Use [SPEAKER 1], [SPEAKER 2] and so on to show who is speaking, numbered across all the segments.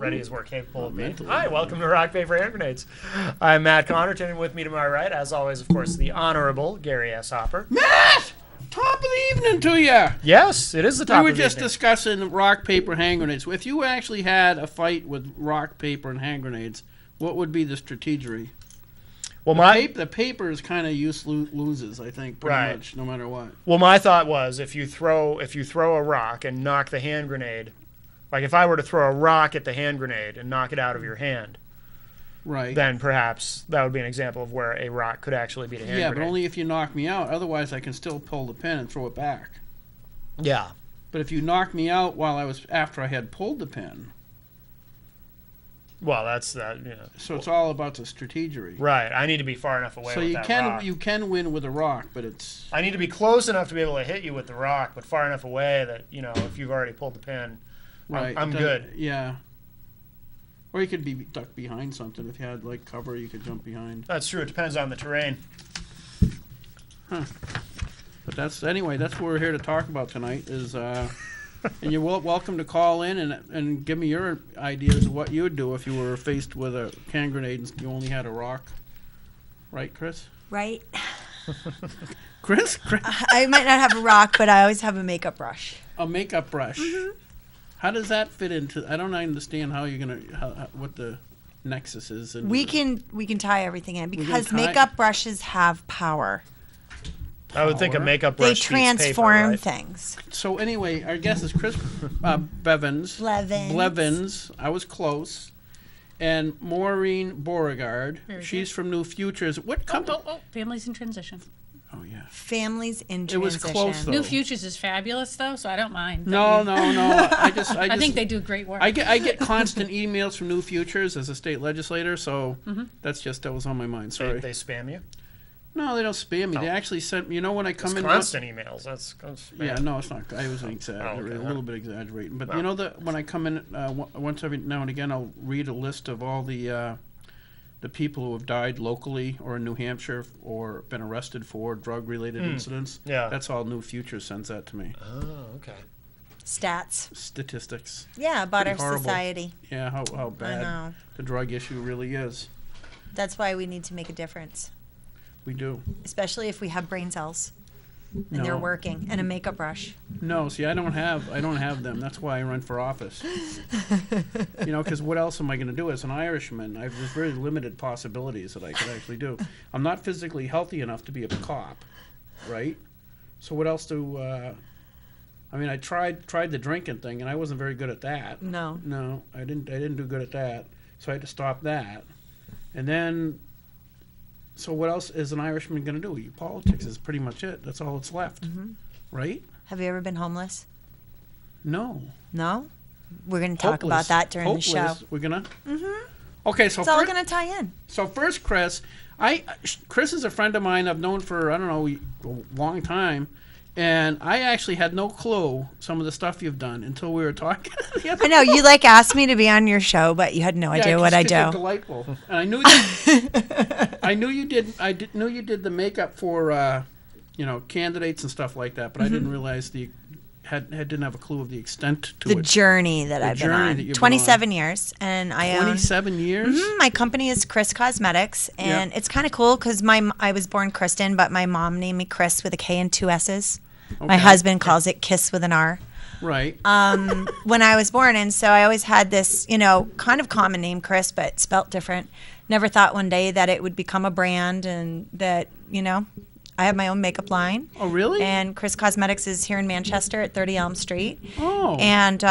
[SPEAKER 1] ready as we're capable of being.
[SPEAKER 2] mentally.
[SPEAKER 1] Hi, welcome to Rock, Paper, Hand Grenades. I'm Matt Connerton, and with me to my right, as always, of course, the Honorable Gary S. Hopper.
[SPEAKER 2] Matt! Top of the evening to you.
[SPEAKER 1] Yes, it is the top
[SPEAKER 2] We were
[SPEAKER 1] of the
[SPEAKER 2] just
[SPEAKER 1] evening.
[SPEAKER 2] discussing rock, paper, hand grenades. If you actually had a fight with rock, paper, and hand grenades, what would be the strategy?
[SPEAKER 1] Well,
[SPEAKER 2] The paper is kind of loses, I think, pretty
[SPEAKER 1] Right.
[SPEAKER 2] much, no matter what.
[SPEAKER 1] Well, my thought was if you throw a rock and knock the hand grenade, like if I were to throw a rock at the hand grenade and knock it out of your hand,
[SPEAKER 2] Right.
[SPEAKER 1] then perhaps that would be an example of where a rock could actually beat a hand
[SPEAKER 2] Yeah,
[SPEAKER 1] grenade.
[SPEAKER 2] but only if you knock me out. Otherwise, I can still pull the pin and throw it back.
[SPEAKER 1] Yeah.
[SPEAKER 2] But if you knock me out after I had pulled the pin,
[SPEAKER 1] Well, that's that.
[SPEAKER 2] so it's all about the strategy.
[SPEAKER 1] Right. I need to be far enough away
[SPEAKER 2] So
[SPEAKER 1] with
[SPEAKER 2] you
[SPEAKER 1] that
[SPEAKER 2] can
[SPEAKER 1] rock.
[SPEAKER 2] you can win with a rock, but it's
[SPEAKER 1] I need to be close enough to be able to hit you with the rock, but far enough away that if you've already pulled the pin,
[SPEAKER 2] right.
[SPEAKER 1] I'm good.
[SPEAKER 2] Yeah. Or you could be ducked behind something. If you had like cover, you could jump behind.
[SPEAKER 1] That's true. It depends on the terrain.
[SPEAKER 2] But that's what we're here to talk about tonight. Is and you're welcome to call in and give me your ideas of what you would do if you were faced with a hand grenade and you only had a rock. Right, Chris?
[SPEAKER 3] Right?
[SPEAKER 2] Chris?
[SPEAKER 3] I might not have a rock, but I always have a makeup brush.
[SPEAKER 2] A makeup brush.
[SPEAKER 3] Mm-hmm.
[SPEAKER 2] How does that fit into? I don't understand how you're gonna what the nexus is.
[SPEAKER 3] We can tie everything in because
[SPEAKER 2] tie-
[SPEAKER 3] makeup brushes have power.
[SPEAKER 1] I would think a
[SPEAKER 2] Power.
[SPEAKER 1] makeup
[SPEAKER 3] They
[SPEAKER 1] brush beats paper,
[SPEAKER 3] transform
[SPEAKER 1] right?
[SPEAKER 3] things.
[SPEAKER 2] So anyway, our guest is Chris Bevins. Blevins. I was close. And Maureen Beauregard.
[SPEAKER 4] Very
[SPEAKER 2] She's from New Futures. What company?
[SPEAKER 4] Families in Transition.
[SPEAKER 2] Oh yeah.
[SPEAKER 3] Families in
[SPEAKER 2] It was
[SPEAKER 3] transition.
[SPEAKER 2] close, though.
[SPEAKER 4] New Futures is fabulous, though, so I don't mind.
[SPEAKER 2] No. I just.
[SPEAKER 4] I think they do great work.
[SPEAKER 2] I get constant emails from New Futures as a state legislator, so that was on my mind. Sorry.
[SPEAKER 1] They spam you.
[SPEAKER 2] No, they don't spam me.
[SPEAKER 1] Oh.
[SPEAKER 2] They actually sent me. When I come
[SPEAKER 1] It's
[SPEAKER 2] in.
[SPEAKER 1] constant emails. That's spam.
[SPEAKER 2] Yeah, no, it's not. I was exaggerating,
[SPEAKER 1] okay.
[SPEAKER 2] a little bit exaggerating. But
[SPEAKER 1] Well.
[SPEAKER 2] when I come in once every now and again, I'll read a list of all the people who have died locally or in New Hampshire or been arrested for drug-related incidents.
[SPEAKER 1] Yeah.
[SPEAKER 2] That's all New Future sends that to me.
[SPEAKER 1] Oh, okay.
[SPEAKER 3] Stats.
[SPEAKER 2] Statistics.
[SPEAKER 3] Yeah, about
[SPEAKER 2] Pretty
[SPEAKER 3] our
[SPEAKER 2] horrible.
[SPEAKER 3] society.
[SPEAKER 2] Yeah, how
[SPEAKER 3] I
[SPEAKER 2] bad
[SPEAKER 3] know.
[SPEAKER 2] the drug issue really is.
[SPEAKER 3] That's why we need to make a difference,
[SPEAKER 2] We do.
[SPEAKER 3] especially if we have brain cells and they're
[SPEAKER 2] No.
[SPEAKER 3] working and a makeup brush.
[SPEAKER 2] No, see, I don't have them. That's why I run for office. Because what else am I going to do as an Irishman? There's very limited possibilities that I could actually do. I'm not physically healthy enough to be a cop, right? So what else I tried the drinking thing, and I wasn't very good at that.
[SPEAKER 3] No.
[SPEAKER 2] No, I didn't do good at that. So I had to stop that. And then, so what else is an Irishman going to do? Politics is pretty much it. That's all that's left, right?
[SPEAKER 3] Have you ever been homeless?
[SPEAKER 2] No.
[SPEAKER 3] No? We're going to talk
[SPEAKER 2] Hopeless.
[SPEAKER 3] about that during the show.
[SPEAKER 2] Hopeless. We're gonna. Okay, so
[SPEAKER 3] It's all
[SPEAKER 2] first,
[SPEAKER 3] going to tie in.
[SPEAKER 2] Chris, Chris is a friend of mine. I've known for a long time, and I actually had no clue some of the stuff you've done until we were talking.
[SPEAKER 3] I know you asked me to be on your show, but you had no idea what I
[SPEAKER 2] You're
[SPEAKER 3] do.
[SPEAKER 2] delightful, and I knew that. I knew you did. Knew you did the makeup for candidates and stuff like that, but I didn't realize didn't have a clue of the extent to
[SPEAKER 3] The
[SPEAKER 2] it.
[SPEAKER 3] journey that I've been
[SPEAKER 2] journey
[SPEAKER 3] on.
[SPEAKER 2] that you've been
[SPEAKER 3] 27 years, and I own
[SPEAKER 2] 27 years.
[SPEAKER 3] My company is Chris Cosmetics, and
[SPEAKER 2] Yeah.
[SPEAKER 3] it's kind of cool because I was born Kristen, but my mom named me Chris with a K and 2 S's. My
[SPEAKER 2] Okay.
[SPEAKER 3] husband calls it Kiss with an R.
[SPEAKER 2] Right.
[SPEAKER 3] When I was born, and so I always had this, kind of common name, Chris, but spelt different. Never thought one day that it would become a brand, and that I have my own makeup line.
[SPEAKER 2] Oh, really?
[SPEAKER 3] And Chris Cosmetics is here in Manchester at 30 Elm Street.
[SPEAKER 2] Oh.
[SPEAKER 3] And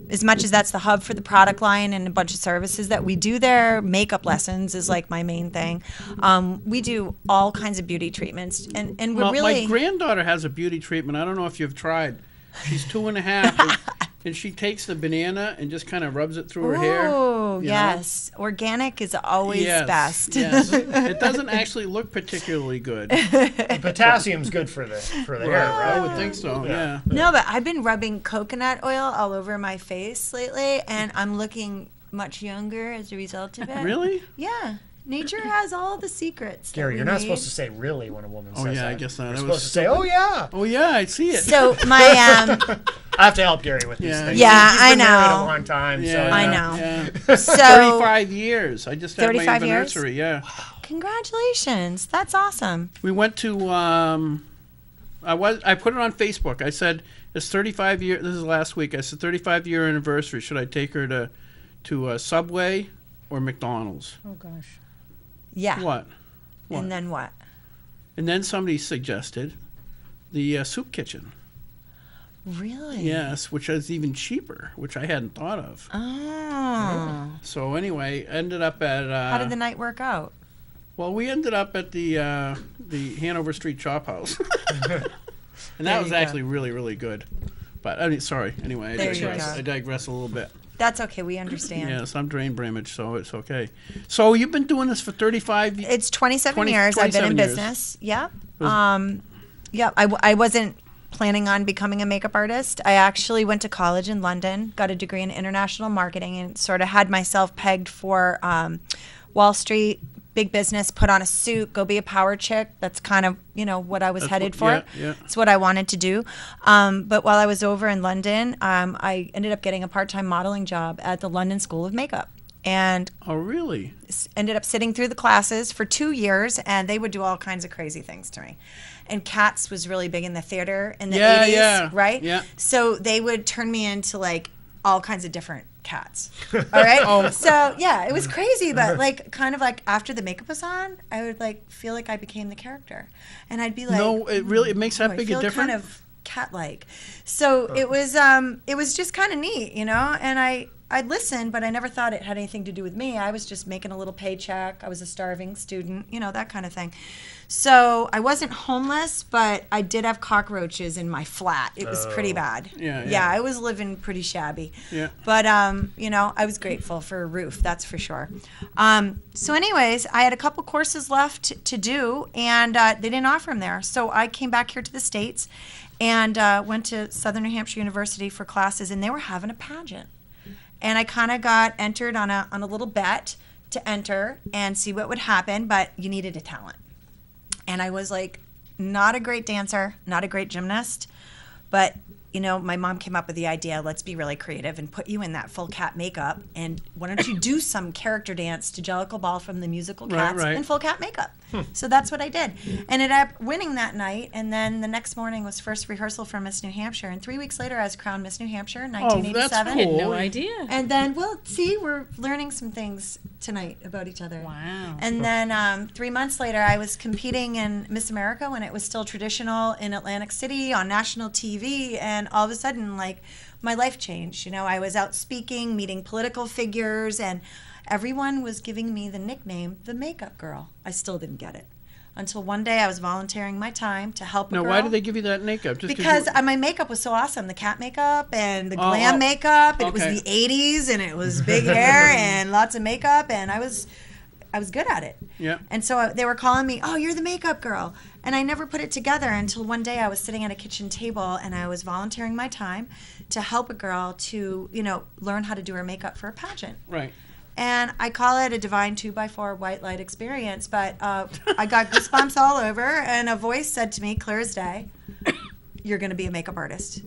[SPEAKER 3] as much as that's the hub for the product line and a bunch of services that we do there, makeup lessons is like my main thing. We do all kinds of beauty treatments. And we're
[SPEAKER 2] Well,
[SPEAKER 3] really...
[SPEAKER 2] my granddaughter has a beauty treatment. I don't know if you've tried. She's 2.5, and she takes the banana and just kind of rubs it through her hair.
[SPEAKER 3] Oh,
[SPEAKER 2] you know?
[SPEAKER 3] yes. Organic is always best.
[SPEAKER 2] Yes. It doesn't actually look particularly good.
[SPEAKER 1] The potassium's good for the hair,
[SPEAKER 2] I
[SPEAKER 1] right?
[SPEAKER 2] would think so, yeah.
[SPEAKER 3] No, but I've been rubbing coconut oil all over my face lately, and I'm looking much younger as a result of it.
[SPEAKER 2] Really?
[SPEAKER 3] Yeah. Nature has all the secrets.
[SPEAKER 1] Gary,
[SPEAKER 3] that
[SPEAKER 1] you're
[SPEAKER 3] we
[SPEAKER 1] not
[SPEAKER 3] need.
[SPEAKER 1] supposed to say really when a woman
[SPEAKER 2] Oh,
[SPEAKER 1] says
[SPEAKER 2] yeah,
[SPEAKER 1] that.
[SPEAKER 2] I guess not.
[SPEAKER 1] You're
[SPEAKER 2] That
[SPEAKER 1] supposed
[SPEAKER 2] was
[SPEAKER 1] to say, oh, yeah.
[SPEAKER 2] Oh, yeah, I see it.
[SPEAKER 3] So my
[SPEAKER 1] I have to help Gary with these
[SPEAKER 2] Yeah.
[SPEAKER 1] things.
[SPEAKER 3] Yeah,
[SPEAKER 1] He's
[SPEAKER 3] I
[SPEAKER 1] been married
[SPEAKER 3] know.
[SPEAKER 1] a long time. So,
[SPEAKER 2] Yeah.
[SPEAKER 3] I
[SPEAKER 1] yeah.
[SPEAKER 3] know.
[SPEAKER 2] Yeah.
[SPEAKER 3] So
[SPEAKER 2] 35 years. I just had my
[SPEAKER 3] 35 years?
[SPEAKER 2] anniversary. Yeah.
[SPEAKER 3] congratulations. That's awesome.
[SPEAKER 2] We went to. I put it on Facebook. I said it's 35 year. This is last week. I said 35-year anniversary. Should I take her to Subway or McDonald's?
[SPEAKER 4] Oh gosh.
[SPEAKER 3] Yeah.
[SPEAKER 2] What? What?
[SPEAKER 3] And then what?
[SPEAKER 2] And then somebody suggested the soup kitchen.
[SPEAKER 3] Really?
[SPEAKER 2] Yes, which is even cheaper, which I hadn't thought of.
[SPEAKER 3] Oh.
[SPEAKER 2] So anyway, ended up at.
[SPEAKER 3] How did the night work out?
[SPEAKER 2] Well, we ended up at the Hanover Street Chop House, and that
[SPEAKER 3] There
[SPEAKER 2] was
[SPEAKER 3] you go.
[SPEAKER 2] actually really, really good. But I mean, sorry. Anyway,
[SPEAKER 3] There you
[SPEAKER 2] digress.
[SPEAKER 3] go.
[SPEAKER 2] I digress a little bit.
[SPEAKER 3] That's okay. We understand.
[SPEAKER 2] Yes, I'm drain bramage, so it's okay. So you've been doing this for 35 years.
[SPEAKER 3] It's 27
[SPEAKER 2] 20
[SPEAKER 3] years I've been in
[SPEAKER 2] 27 years.
[SPEAKER 3] business. Yeah. Yeah. I wasn't planning on becoming a makeup artist. I actually went to college in London, got a degree in international marketing, and sort of had myself pegged for Wall Street, big business, put on a suit, go be a power chick. That's kind of, what I was
[SPEAKER 2] That's
[SPEAKER 3] headed
[SPEAKER 2] what-
[SPEAKER 3] for.
[SPEAKER 2] yeah.
[SPEAKER 3] It's what I wanted to do. But while I was over in London, I ended up getting a part-time modeling job at the London School of Makeup. And
[SPEAKER 2] Oh, really?
[SPEAKER 3] ended up sitting through the classes for 2 years, and they would do all kinds of crazy things to me. And Cats was really big in the theater in the
[SPEAKER 2] Yeah,
[SPEAKER 3] 80s,
[SPEAKER 2] yeah,
[SPEAKER 3] right?
[SPEAKER 2] yeah.
[SPEAKER 3] So they would turn me into like all kinds of different cats. All right? So yeah, it was crazy, but like kind of like after the makeup was on, I would like feel like I became the character. And I'd be like,
[SPEAKER 2] No, it makes that
[SPEAKER 3] I
[SPEAKER 2] big
[SPEAKER 3] feel
[SPEAKER 2] a difference.
[SPEAKER 3] kind of cat-like. So it was just kind of neat, and I'd listen, but I never thought it had anything to do with me. I was just making a little paycheck. I was a starving student, that kind of thing. So I wasn't homeless, but I did have cockroaches in my flat. It was pretty bad.
[SPEAKER 2] Yeah.
[SPEAKER 3] I was living pretty shabby.
[SPEAKER 2] Yeah.
[SPEAKER 3] But, I was grateful for a roof, that's for sure. So anyways, I had a couple courses left to do, and they didn't offer them there. So I came back here to the States and went to Southern New Hampshire University for classes, and they were having a pageant. And I kind of got entered on a little bet to enter and see what would happen, but you needed a talent. And I was like, not a great dancer, not a great gymnast, but my mom came up with the idea, let's be really creative and put you in that full cat makeup, and why don't you do some character dance to Jellicle Ball from the musical Cats
[SPEAKER 2] right.
[SPEAKER 3] in full cat makeup. So that's what I did. Ended up winning that night, and then the next morning was first rehearsal for Miss New Hampshire, and 3 weeks later I was crowned Miss New Hampshire in
[SPEAKER 2] Oh, that's
[SPEAKER 3] 1987.
[SPEAKER 2] cool.
[SPEAKER 4] No idea.
[SPEAKER 3] And then, we're learning some things tonight about each other.
[SPEAKER 4] Wow.
[SPEAKER 3] And then 3 months later, I was competing in Miss America when it was still traditional in Atlantic City on national TV. And all of a sudden, like, my life changed. I was out speaking, meeting political figures, and everyone was giving me the nickname, the Makeup Girl. I still didn't get it. Until one day I was volunteering my time to help a
[SPEAKER 2] Now,
[SPEAKER 3] girl.
[SPEAKER 2] why did they give you that makeup? Just
[SPEAKER 3] Because my makeup was so awesome. The cat makeup and the glam makeup. It was
[SPEAKER 2] okay.
[SPEAKER 3] the 80s, and it was big hair and lots of makeup, and I was good at it.
[SPEAKER 2] Yeah.
[SPEAKER 3] And so they were calling me, oh, you're the makeup girl. And I never put it together until one day I was sitting at a kitchen table, and I was volunteering my time to help a girl to, learn how to do her makeup for a pageant.
[SPEAKER 2] Right.
[SPEAKER 3] And I call it a divine 2x4 white light experience, but I got goosebumps all over, and a voice said to me, clear as day, you're going to be a makeup artist.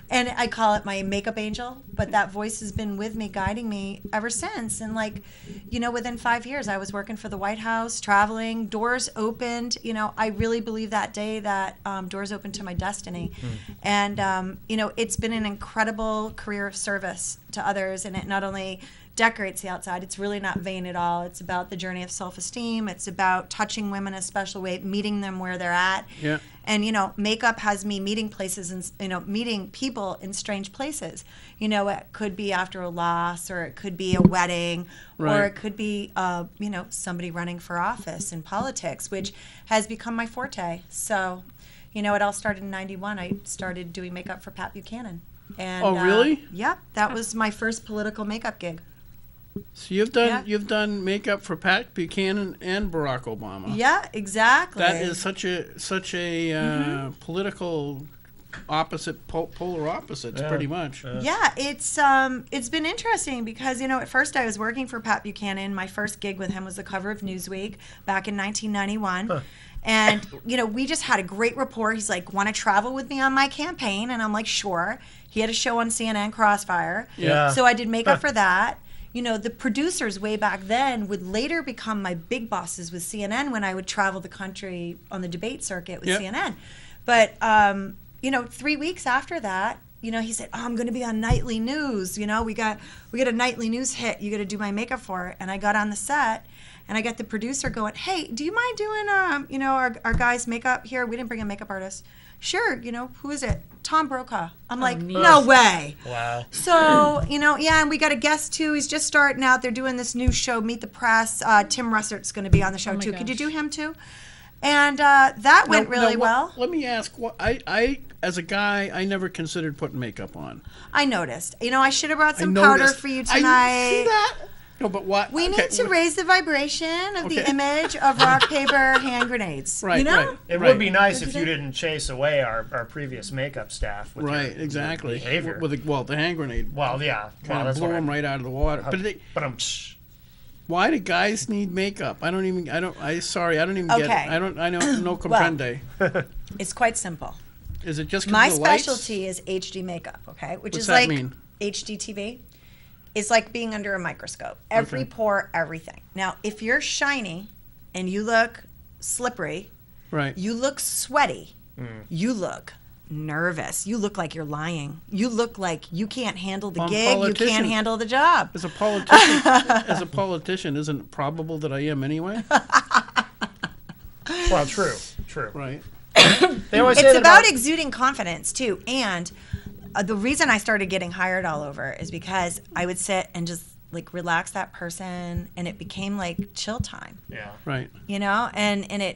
[SPEAKER 3] And I call it my makeup angel, but that voice has been with me, guiding me ever since. And within 5 years, I was working for the White House, traveling, doors opened. I really believe that day that doors opened to my destiny. And, it's been an incredible career of service to others, and it not only decorates the outside. It's really not vain at all. It's about the journey of self-esteem. It's about touching women in a special way, meeting them where they're at.
[SPEAKER 2] Yeah.
[SPEAKER 3] And, makeup has me meeting places and, meeting people in strange places. It could be after a loss, or it could be a wedding, or
[SPEAKER 2] Right.
[SPEAKER 3] it could be, somebody running for office in politics, which has become my forte. So, it all started in 91. I started doing makeup for Pat Buchanan. And,
[SPEAKER 2] Oh, really?
[SPEAKER 3] Yep. That was my first political makeup gig.
[SPEAKER 2] So you've done makeup for Pat Buchanan and Barack Obama.
[SPEAKER 3] Yeah, exactly.
[SPEAKER 2] That is such a political polar opposites,
[SPEAKER 1] Yeah.
[SPEAKER 2] pretty much.
[SPEAKER 3] Yeah, it's been interesting because at first I was working for Pat Buchanan. My first gig with him was the cover of Newsweek back in 1991. And we just had a great rapport. He's like, "Want to travel with me on my campaign?" And I'm like, "Sure." He had a show on CNN, Crossfire.
[SPEAKER 1] Yeah.
[SPEAKER 3] So I did makeup for that. The producers way back then would later become my big bosses with CNN when I would travel the country on the debate circuit with
[SPEAKER 2] Yep.
[SPEAKER 3] CNN. But 3 weeks after that, he said, "Oh, I'm going to be on nightly news. We got a nightly news hit. You got to do my makeup for it." And I got on the set, and I got the producer going, "Hey, do you mind doing our guy's makeup here? We didn't bring a makeup artist." "Sure. Who is it?" "Tom Brokaw." I'm like,
[SPEAKER 4] neat.
[SPEAKER 3] "No way."
[SPEAKER 1] Wow.
[SPEAKER 3] So, yeah, and we got a guest too. He's just starting out. They're doing this new show, Meet the Press. Tim Russert's going to be on the show
[SPEAKER 4] my
[SPEAKER 3] too. Could you
[SPEAKER 4] gosh.
[SPEAKER 3] do him too? And that went really well.
[SPEAKER 2] Let me ask. I as a guy, I never considered putting makeup on.
[SPEAKER 3] I noticed. I should have brought some
[SPEAKER 2] I
[SPEAKER 3] powder
[SPEAKER 2] noticed.
[SPEAKER 3] for you
[SPEAKER 2] I see
[SPEAKER 3] tonight.
[SPEAKER 2] that. No, but what?
[SPEAKER 3] We
[SPEAKER 2] okay,
[SPEAKER 3] need to raise the vibration of the
[SPEAKER 2] Okay.
[SPEAKER 3] image of rock, paper, hand grenades.
[SPEAKER 2] Right, right.
[SPEAKER 1] It
[SPEAKER 2] Right.
[SPEAKER 1] would be nice if you didn't chase away our previous makeup staff. With
[SPEAKER 2] Right,
[SPEAKER 1] your
[SPEAKER 2] exactly.
[SPEAKER 1] behavior.
[SPEAKER 2] With the hand grenade.
[SPEAKER 1] Well, yeah.
[SPEAKER 2] Kind of
[SPEAKER 1] that's
[SPEAKER 2] blew
[SPEAKER 1] what
[SPEAKER 2] them right out of the water. Why do guys need makeup? I don't even get it.
[SPEAKER 3] Okay.
[SPEAKER 2] I know, no comprende.
[SPEAKER 3] It's quite simple.
[SPEAKER 2] Is it just 'cause
[SPEAKER 3] My
[SPEAKER 2] of the lights?
[SPEAKER 3] specialty is HD makeup, okay? Which
[SPEAKER 2] What's
[SPEAKER 3] is
[SPEAKER 2] that
[SPEAKER 3] like
[SPEAKER 2] mean?
[SPEAKER 3] HDTV. It's like being under a microscope. Every
[SPEAKER 2] Okay.
[SPEAKER 3] pore, everything. Now, if you're shiny and you look slippery,
[SPEAKER 2] Right.
[SPEAKER 3] you look sweaty, you look nervous, you look like you're lying, you look like you can't handle the
[SPEAKER 2] I'm a
[SPEAKER 3] gig, you
[SPEAKER 2] politician.
[SPEAKER 3] can't handle the job.
[SPEAKER 2] As a politician, isn't it probable that I am anyway?
[SPEAKER 1] Well, true.
[SPEAKER 2] Right.
[SPEAKER 1] They always say
[SPEAKER 3] It's
[SPEAKER 1] that
[SPEAKER 3] about exuding confidence too. And the reason I started getting hired all over is because I would sit and just like relax that person, and it became like chill time.
[SPEAKER 1] Yeah.
[SPEAKER 2] Right.
[SPEAKER 3] And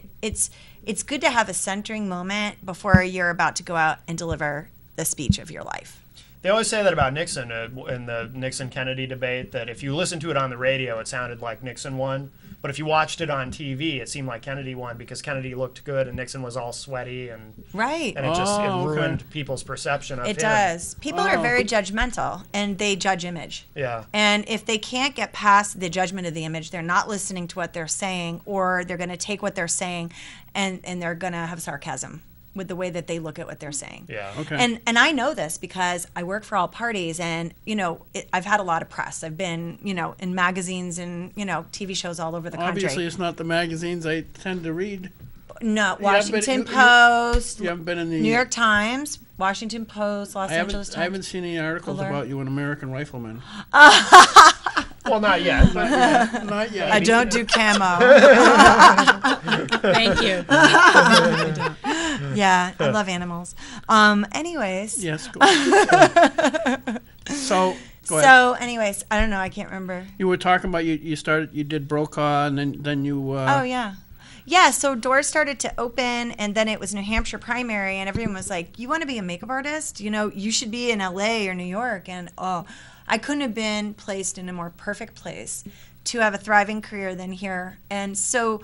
[SPEAKER 3] it's good to have a centering moment before you're about to go out and deliver the speech of your life.
[SPEAKER 1] They always say that about Nixon in the Nixon-Kennedy debate, that if you listen to it on the radio, it sounded like Nixon won. But if you watched it on TV, it seemed like Kennedy won because Kennedy looked good and Nixon was all sweaty, and
[SPEAKER 3] Right.
[SPEAKER 1] it
[SPEAKER 2] Oh, okay.
[SPEAKER 1] ruined people's perception of him.
[SPEAKER 3] It does. People are
[SPEAKER 2] Oh.
[SPEAKER 3] very judgmental, and they judge image.
[SPEAKER 1] Yeah.
[SPEAKER 3] And if they can't get past the judgment of the image, they're not listening to what they're saying, or they're going to take what they're saying and they're going to have sarcasm with the way that they look at what they're saying.
[SPEAKER 1] Yeah.
[SPEAKER 2] Okay.
[SPEAKER 3] And I know this because I work for all parties, and I've had a lot of press. I've been in magazines and TV shows all over the country.
[SPEAKER 2] Obviously, it's not the magazines I tend to read.
[SPEAKER 3] No,
[SPEAKER 2] Yeah, but
[SPEAKER 3] Washington
[SPEAKER 2] you-
[SPEAKER 3] Post,
[SPEAKER 2] You haven't been in the.
[SPEAKER 3] New York Times, Washington Post, Los
[SPEAKER 2] I
[SPEAKER 3] Angeles
[SPEAKER 2] haven't.
[SPEAKER 3] Times.
[SPEAKER 2] I haven't seen any articles
[SPEAKER 3] Alert.
[SPEAKER 2] about you in American Rifleman.
[SPEAKER 1] Well, not yet. But
[SPEAKER 2] Not yet.
[SPEAKER 3] I don't do camo.
[SPEAKER 4] Thank you.
[SPEAKER 3] Yeah, I love animals. Anyways.
[SPEAKER 2] Yes. Go so. Go ahead.
[SPEAKER 3] So, anyways, I don't know. I can't remember.
[SPEAKER 2] You were talking about you started. You did Brokaw, and then you.
[SPEAKER 3] Oh yeah. Yeah, so doors started to open, and then it was New Hampshire primary, and everyone was like, "You want to be a makeup artist? You should be in LA or New York." And I couldn't have been placed in a more perfect place to have a thriving career than here. And so,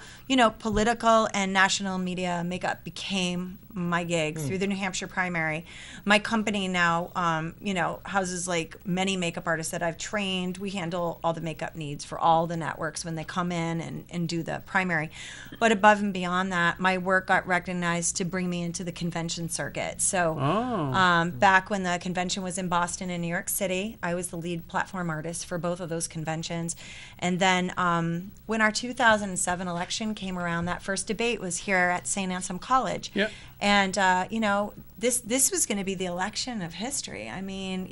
[SPEAKER 3] political and national media makeup became my gig through the New Hampshire primary. My company now, houses like many makeup artists that I've trained. We handle all the makeup needs for all the networks when they come in and do the primary. But above and beyond that, my work got recognized to bring me into the convention circuit. So back when the convention was in Boston and New York City, I was the lead platform artist for both of those conventions. And then when our 2007 election came around, that first debate was here at St. Anselm College.
[SPEAKER 2] Yep.
[SPEAKER 3] And, this was going to be the election of history. I mean,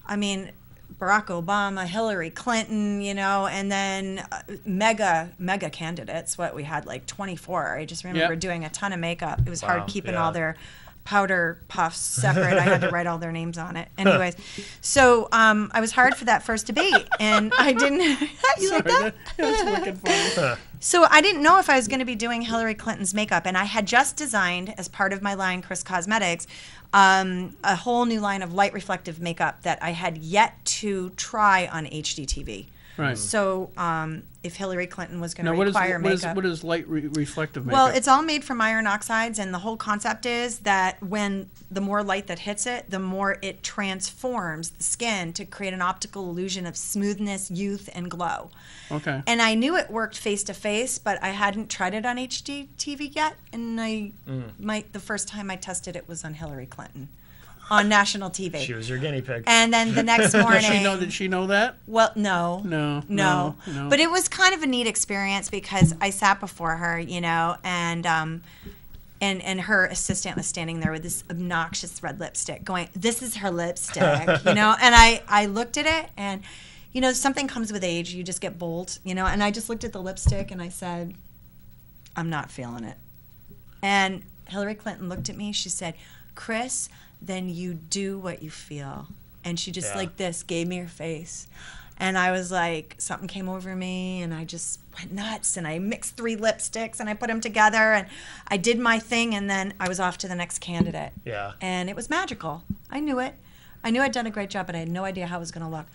[SPEAKER 3] Barack Obama, Hillary Clinton, and then mega candidates. What we had, like 24. I just remember
[SPEAKER 2] Yep.
[SPEAKER 3] doing a ton of makeup. It was hard keeping
[SPEAKER 1] yeah.
[SPEAKER 3] all their powder puffs separate. I had to write all their names on it. Anyways, so I was hired for that first debate, and I didn't. You like that?
[SPEAKER 2] That's wicked funny.
[SPEAKER 3] So I didn't know if I was going to be doing Hillary Clinton's makeup, and I had just designed, as part of my line, Chris Cosmetics, a whole new line of light reflective makeup that I had yet to try on HDTV.
[SPEAKER 2] Right.
[SPEAKER 3] So if Hillary Clinton was going to
[SPEAKER 2] Now, what
[SPEAKER 3] require
[SPEAKER 2] is
[SPEAKER 3] makeup.
[SPEAKER 2] what is light reflective makeup?
[SPEAKER 3] Well, it's all made from iron oxides, and the whole concept is that when the more light that hits it, the more it transforms the skin to create an optical illusion of smoothness, youth, and glow.
[SPEAKER 2] okay.
[SPEAKER 3] And I knew it worked face to face, but I hadn't tried it on HD TV yet. And the first time I tested it was on Hillary Clinton on national TV.
[SPEAKER 1] She was your guinea pig.
[SPEAKER 3] And then the next morning,
[SPEAKER 2] Did she know that?
[SPEAKER 3] well, no.
[SPEAKER 2] No.
[SPEAKER 3] But it was kind of a neat experience because I sat before her, and her assistant was standing there with this obnoxious red lipstick going, this is her lipstick, and I looked at it and, something comes with age. You just get bold, and I just looked at the lipstick and I said, I'm not feeling it. And Hillary Clinton looked at me. She said, Chris, then you do what you feel. And she just like this gave me her face. And I was like, something came over me and I just went nuts and I mixed 3 lipsticks and I put them together and I did my thing and then I was off to the next candidate.
[SPEAKER 1] Yeah.
[SPEAKER 3] And it was magical. I knew it. I knew I'd done a great job, but I had no idea how it was going to look.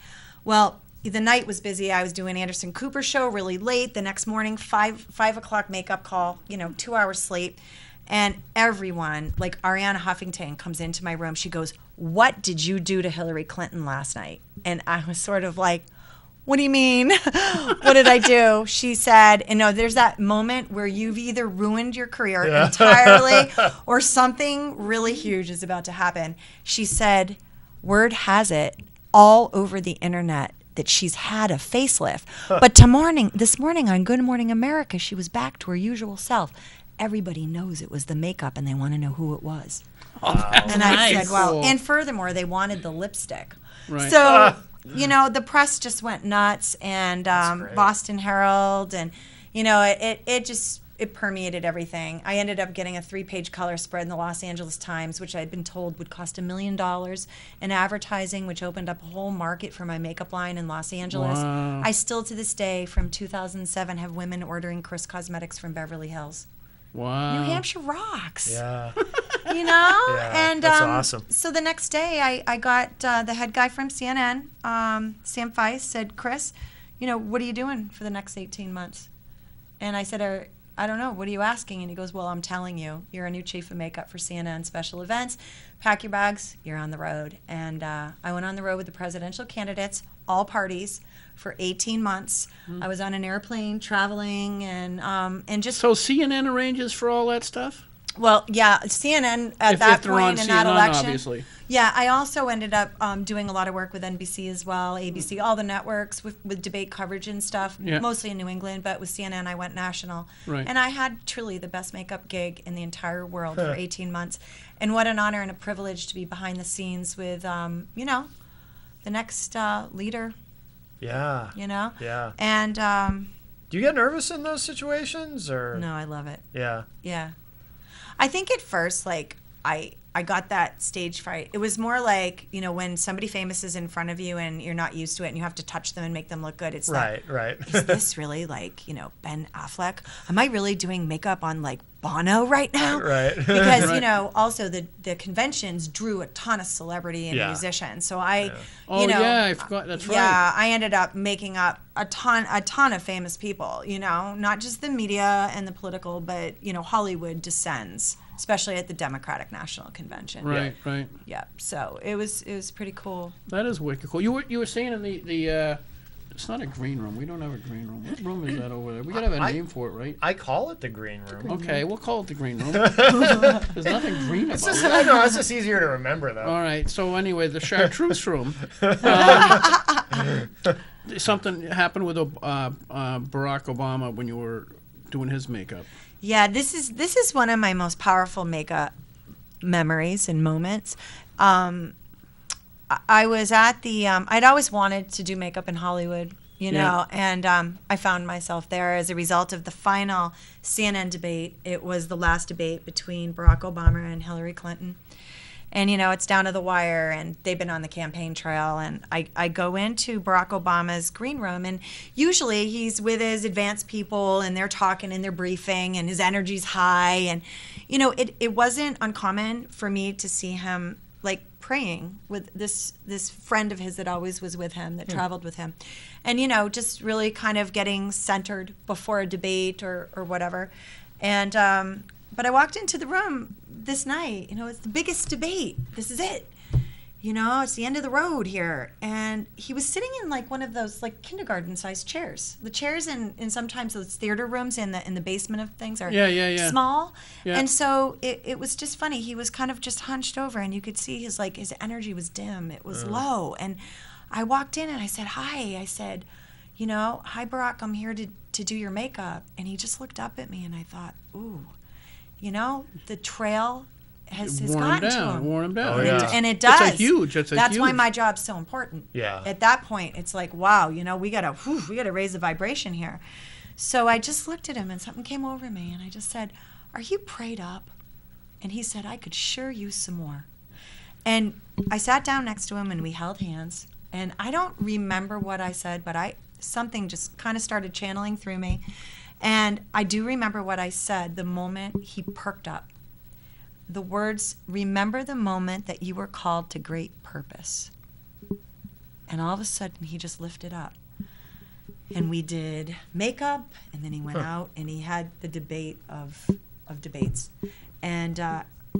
[SPEAKER 3] Well, the night was busy. I was doing Anderson Cooper show really late. The next morning, 5 o'clock makeup call, 2 hours sleep. And everyone, like Ariana Huffington, comes into my room. She goes, what did you do to Hillary Clinton last night? And I was sort of like, what do you mean? What did I do? She said, there's that moment where you've either ruined your career entirely or something really huge is about to happen. She said, word has it all over the internet that she's had a facelift. But this morning on Good Morning America, she was back to her usual self. Everybody knows it was the makeup and they want to know who it was. And I said, well,
[SPEAKER 2] Cool.
[SPEAKER 3] and furthermore, they wanted the lipstick.
[SPEAKER 2] Right.
[SPEAKER 3] So, the press just went nuts and
[SPEAKER 1] great.
[SPEAKER 3] Boston Herald and, it permeated everything. I ended up getting a 3-page color spread in the Los Angeles Times, which I'd been told would cost $1 million in advertising, which opened up a whole market for my makeup line in Los Angeles.
[SPEAKER 2] Wow.
[SPEAKER 3] I still, to this day, from 2007, have women ordering Chris Cosmetics from Beverly Hills.
[SPEAKER 2] Wow.
[SPEAKER 3] New Hampshire rocks.
[SPEAKER 1] Yeah.
[SPEAKER 3] Yeah, and
[SPEAKER 1] that's awesome.
[SPEAKER 3] So the next day, I got the head guy from CNN, Sam Feiss, said, Chris, what are you doing for the next 18 months? And I said, I don't know. What are you asking? And he goes, well, I'm telling you. You're a new chief of makeup for CNN special events. Pack your bags. You're on the road. And I went on the road with the presidential candidates, all parties, for 18 months. I was on an airplane traveling and just...
[SPEAKER 2] So CNN arranges for all that stuff?
[SPEAKER 3] Well, yeah, CNN at
[SPEAKER 2] If
[SPEAKER 3] that
[SPEAKER 2] they're on
[SPEAKER 3] point in that
[SPEAKER 2] CNN,
[SPEAKER 3] election.
[SPEAKER 2] obviously.
[SPEAKER 3] Yeah, I also ended up doing a lot of work with NBC as well, ABC, all the networks with debate coverage and stuff,
[SPEAKER 2] Yeah.
[SPEAKER 3] mostly in New England, but with CNN I went national.
[SPEAKER 2] Right.
[SPEAKER 3] And I had truly the best makeup gig in the entire world for 18 months. And what an honor and a privilege to be behind the scenes with, the next leader,
[SPEAKER 1] Yeah. Yeah.
[SPEAKER 3] And
[SPEAKER 1] Do you get nervous in those situations or?
[SPEAKER 3] no, I love it.
[SPEAKER 1] Yeah.
[SPEAKER 3] Yeah. I think at first, like, I got that stage fright. It was more like, when somebody famous is in front of you and you're not used to it and you have to touch them and make them look good. It's
[SPEAKER 1] Right.
[SPEAKER 3] is this really like, Ben Affleck? Am I really doing makeup on like Bono right now?
[SPEAKER 1] Right.
[SPEAKER 3] Because,
[SPEAKER 2] Right.
[SPEAKER 3] Also the conventions drew a ton of celebrity and
[SPEAKER 1] Yeah.
[SPEAKER 3] musicians. So I,
[SPEAKER 2] Oh, yeah, I forgot. That's right.
[SPEAKER 3] yeah, I ended up making up a ton of famous people, not just the media and the political, but, Hollywood descends, especially at the Democratic National Convention.
[SPEAKER 2] Right, right.
[SPEAKER 3] Yeah. So it was pretty cool.
[SPEAKER 2] That is wicked cool. You were saying in the it's not a green room. We don't have a green room. What room is that over there? We gotta have a name for it, right?
[SPEAKER 1] I call it the green room.
[SPEAKER 2] Okay, we'll call it the green room. There's nothing green about it.
[SPEAKER 1] I know, it's just easier to remember though.
[SPEAKER 2] All right. So anyway, the chartreuse room. Something happened with Barack Obama when you were doing his makeup.
[SPEAKER 3] Yeah, this is one of my most powerful makeup memories and moments. I was at the I'd always wanted to do makeup in Hollywood, and I found myself there as a result of the final CNN debate. It was the last debate between Barack Obama and Hillary Clinton. And, it's down to the wire, and they've been on the campaign trail. And I go into Barack Obama's green room, and usually he's with his advanced people, and they're talking and they're briefing, and his energy's high. And, it wasn't uncommon for me to see him like praying with this friend of his that always was with him, that traveled with him, and just really kind of getting centered before a debate or whatever. And but I walked into the room this night. It's the biggest debate. This is it. It's the end of the road here. And he was sitting in like one of those like kindergarten-sized chairs. The chairs in sometimes those theater rooms in the basement of things are small.
[SPEAKER 2] Yeah.
[SPEAKER 3] And so it was just funny. He was kind of just hunched over, and you could see his energy was dim. It was low. And I walked in and I said, hi. I said, hi, Barack, I'm here to do your makeup. And he just looked up at me, and I thought, ooh, the trail has gotten to him.
[SPEAKER 2] Worn him down.
[SPEAKER 1] Oh, yeah.
[SPEAKER 3] And it does.
[SPEAKER 2] That's
[SPEAKER 3] why my job's so important.
[SPEAKER 1] Yeah.
[SPEAKER 3] At that point, it's like, wow, we gotta raise the vibration here. So I just looked at him, and something came over me, and I just said, "Are you prayed up?" And he said, "I could sure use some more." And I sat down next to him, and we held hands. And I don't remember what I said, but something just kind of started channeling through me. And I do remember what I said the moment he perked up. The words, "Remember the moment that you were called to great purpose." And all of a sudden, he just lifted up. And we did makeup, and then he went out, and he had the debate of debates. And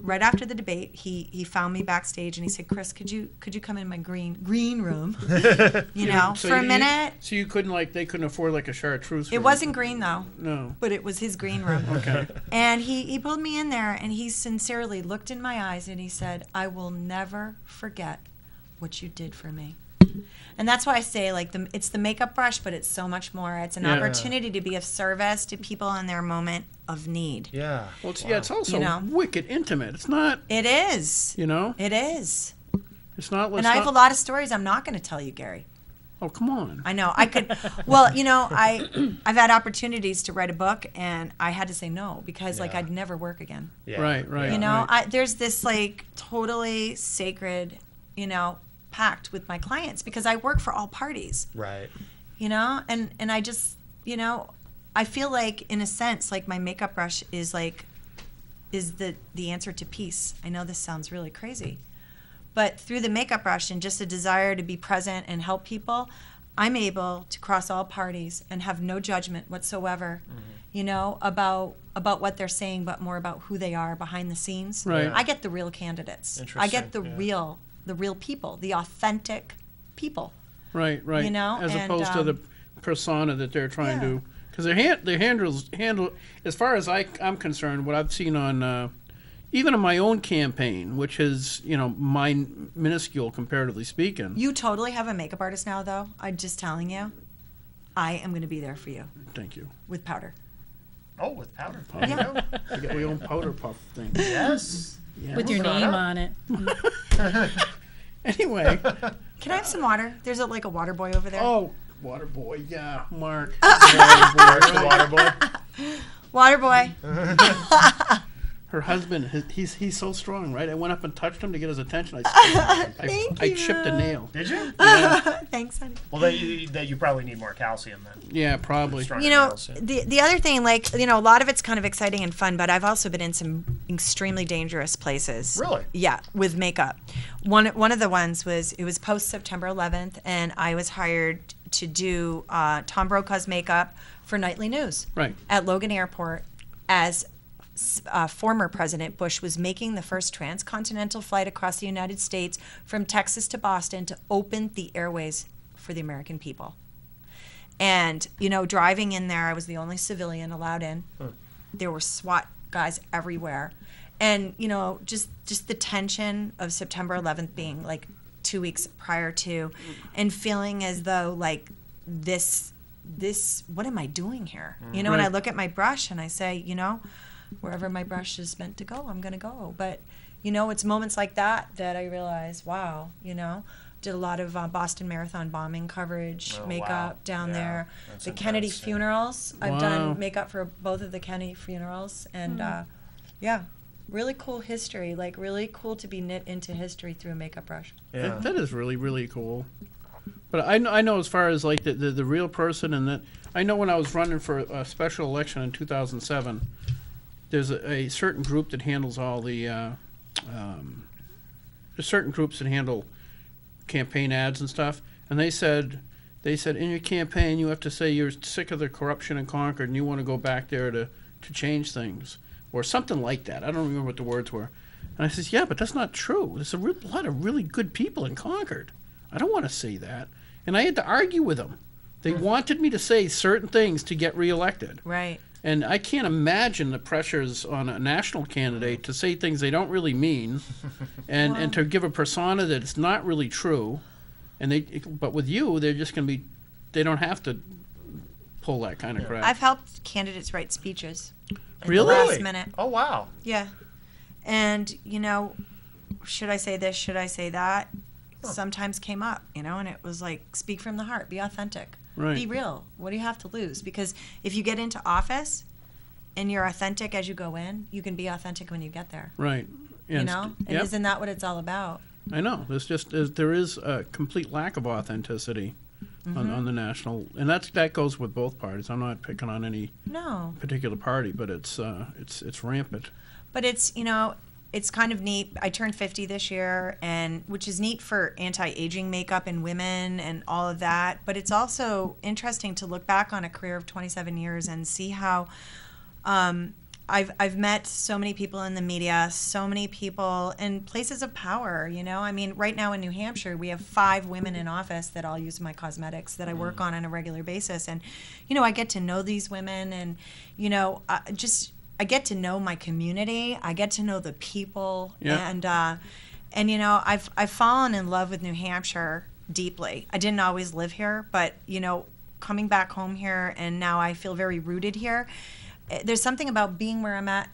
[SPEAKER 3] right after the debate, he found me backstage, and he said, "Chris, could you come in my green room,
[SPEAKER 2] So
[SPEAKER 3] for a minute?"
[SPEAKER 2] So you couldn't they couldn't afford like a chartreuse.
[SPEAKER 3] It wasn't green though.
[SPEAKER 2] No.
[SPEAKER 3] But it was his green room.
[SPEAKER 2] Okay.
[SPEAKER 3] And he pulled me in there, and he sincerely looked in my eyes, and he said, "I will never forget what you did for me." And that's why I say, it's the makeup brush, but it's so much more. It's an opportunity to be of service to people in their moment of need.
[SPEAKER 1] Yeah.
[SPEAKER 2] Well, it's also wicked intimate. It's not.
[SPEAKER 3] It is. It is.
[SPEAKER 2] It's not.
[SPEAKER 3] And I have a lot of stories I'm not going to tell you, Gary.
[SPEAKER 2] Oh, come on.
[SPEAKER 3] I know. I could. Well, I've had opportunities to write a book, and I had to say no because I'd never work again.
[SPEAKER 1] Yeah.
[SPEAKER 2] Right.
[SPEAKER 3] Right. There's this totally sacred, pact with my clients because I work for all parties.
[SPEAKER 1] Right.
[SPEAKER 3] And I just, I feel like in a sense, my makeup brush is the answer to peace. I know this sounds really crazy, but through the makeup brush and just a desire to be present and help people, I'm able to cross all parties and have no judgment whatsoever, about what they're saying, but more about who they are behind the scenes.
[SPEAKER 2] Right.
[SPEAKER 3] I get the real candidates. I get the real people, the authentic people.
[SPEAKER 2] Right. As opposed to the persona that they're trying to, because they handle, as far as I'm concerned, what I've seen on, even on my own campaign, which is minuscule comparatively speaking.
[SPEAKER 3] You totally have a makeup artist now, though. I'm just telling you, I am going to be there for you.
[SPEAKER 2] Thank you.
[SPEAKER 3] With powder.
[SPEAKER 1] Oh, with powder.
[SPEAKER 3] Yeah.
[SPEAKER 2] We got my own powder puff thing.
[SPEAKER 1] Yes.
[SPEAKER 2] Yeah.
[SPEAKER 4] With your name on it.
[SPEAKER 2] Anyway.
[SPEAKER 3] Can I have some water? There's a water boy over there.
[SPEAKER 2] Oh, water boy. Yeah, Mark.
[SPEAKER 1] Mark the water boy.
[SPEAKER 3] Water boy.
[SPEAKER 2] Her husband, he's so strong, right? I went up and touched him to get his attention. I chipped a nail.
[SPEAKER 1] Did you?
[SPEAKER 2] Yeah.
[SPEAKER 3] Thanks, honey.
[SPEAKER 1] Well, that you probably need more calcium then.
[SPEAKER 2] Yeah, probably.
[SPEAKER 1] Stronger nails, yeah.
[SPEAKER 3] The other thing, a lot of it's kind of exciting and fun, but I've also been in some extremely dangerous places.
[SPEAKER 1] Really?
[SPEAKER 3] Yeah, with makeup. One of the ones was post September 11th, and I was hired to do Tom Brokaw's makeup for Nightly News.
[SPEAKER 2] Right.
[SPEAKER 3] At Logan Airport, as former President Bush was making the first transcontinental flight across the United States from Texas to Boston to open the airways for the American people. And, driving in there, I was the only civilian allowed in. There were SWAT guys everywhere. And, just the tension of September 11th being 2 weeks prior to, and feeling as though this, what am I doing here? And I look at my brush and I say, wherever my brush is meant to go, I'm going to go. But, it's moments like that I realize, wow, did a lot of Boston Marathon bombing coverage, makeup down there.
[SPEAKER 1] That's
[SPEAKER 3] the Kennedy
[SPEAKER 1] intense, yeah.
[SPEAKER 3] funerals, I've
[SPEAKER 2] Wow.
[SPEAKER 3] done makeup for both of the Kennedy funerals. And, really cool history, really cool to be knit into history through a makeup brush.
[SPEAKER 1] Yeah.
[SPEAKER 2] That is really, really cool. But I know as far as the real person, and that I know when I was running for a special election in 2007, there's a certain group that handles all the there's certain groups that handle campaign ads and stuff, and they said in your campaign you have to say you're sick of the corruption in Concord and you want to go back there to change things, or something like that. I don't remember what the words were. And I says, yeah, but that's not true. There's a lot of really good people in Concord. I don't want to say that. And I had to argue with them. They wanted me to say certain things to get reelected.
[SPEAKER 3] Right.
[SPEAKER 2] And I can't imagine the pressures on a national candidate to say things they don't really mean, and to give a persona that it's not really true. But with you, they're just going to be, they don't have to pull that kind of crap.
[SPEAKER 3] I've helped candidates write speeches. At
[SPEAKER 2] Really?
[SPEAKER 3] The last minute.
[SPEAKER 1] Oh wow.
[SPEAKER 3] Yeah. And, should I say this? Should I say that? Sometimes came up, and it was like, speak from the heart, be authentic,
[SPEAKER 2] Right.
[SPEAKER 3] be real. What do you have to lose? Because if you get into office and you're authentic as you go in, you can be authentic when you get there.
[SPEAKER 2] Right.
[SPEAKER 3] And
[SPEAKER 2] Yep.
[SPEAKER 3] isn't that what it's all about?
[SPEAKER 2] I know. There is a complete lack of authenticity on the national, and that goes with both parties. I'm not picking on any
[SPEAKER 3] No.
[SPEAKER 2] particular party, but it's rampant.
[SPEAKER 3] But it's it's kind of neat. I turned 50 this year, and which is neat for anti-aging makeup in women and all of that. But it's also interesting to look back on a career of 27 years and see how I've met so many people in the media, so many people in places of power. I mean, right now in New Hampshire, we have 5 women in office that all use my cosmetics that I work on a regular basis, and I get to know these women, and I get to know my community. I get to know the people, and I've fallen in love with New Hampshire deeply. I didn't always live here, but coming back home here, and now I feel very rooted here. There's something about being where I'm at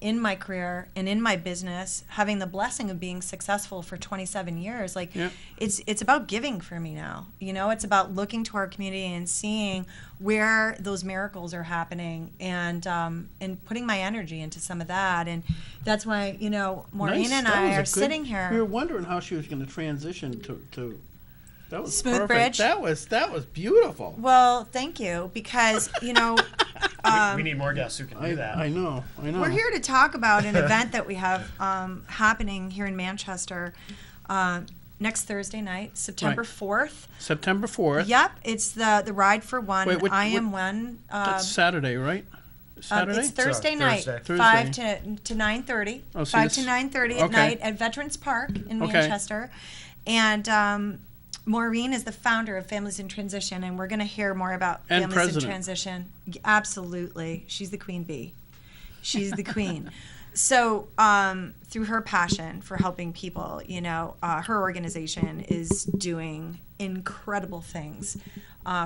[SPEAKER 3] in my career and in my business, having the blessing of being successful for 27 years. Like, it's about giving for me now. It's about looking to our community and seeing where those miracles are happening, and putting my energy into some of that. And that's why, Maureen
[SPEAKER 2] Nice.
[SPEAKER 3] and
[SPEAKER 2] That was
[SPEAKER 3] I
[SPEAKER 2] a
[SPEAKER 3] are sitting
[SPEAKER 2] We
[SPEAKER 3] here.
[SPEAKER 2] were wondering how she was going to transition to that was
[SPEAKER 3] Smooth
[SPEAKER 2] perfect.
[SPEAKER 3] bridge?
[SPEAKER 2] That was beautiful.
[SPEAKER 3] Well, thank you, because,
[SPEAKER 1] We need more guests who can do that.
[SPEAKER 2] I know.
[SPEAKER 3] we're here to talk about an event that we have happening here in Manchester next Thursday night, September
[SPEAKER 2] Right.
[SPEAKER 3] 4th.
[SPEAKER 2] September 4th.
[SPEAKER 3] Yep, it's the Ride for One.
[SPEAKER 2] Wait,
[SPEAKER 3] I Am One.
[SPEAKER 2] That's Saturday, right? Saturday?
[SPEAKER 3] It's Thursday
[SPEAKER 1] So,
[SPEAKER 3] night,
[SPEAKER 1] Thursday.
[SPEAKER 3] 5 to 9:30.
[SPEAKER 2] Oh, so
[SPEAKER 3] 5 to
[SPEAKER 2] this-
[SPEAKER 3] 9:30 at
[SPEAKER 2] okay.
[SPEAKER 3] night at Veterans Park in
[SPEAKER 2] Okay.
[SPEAKER 3] Manchester. And Maureen is the founder of Families in Transition, and we're going to hear more about
[SPEAKER 2] And
[SPEAKER 3] Families
[SPEAKER 2] president.
[SPEAKER 3] in Transition. Absolutely. She's the queen bee. She's the queen. So through her passion for helping people, her organization is doing incredible things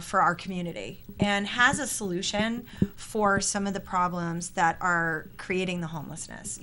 [SPEAKER 3] for our community, and has a solution for some of the problems that are creating the homelessness,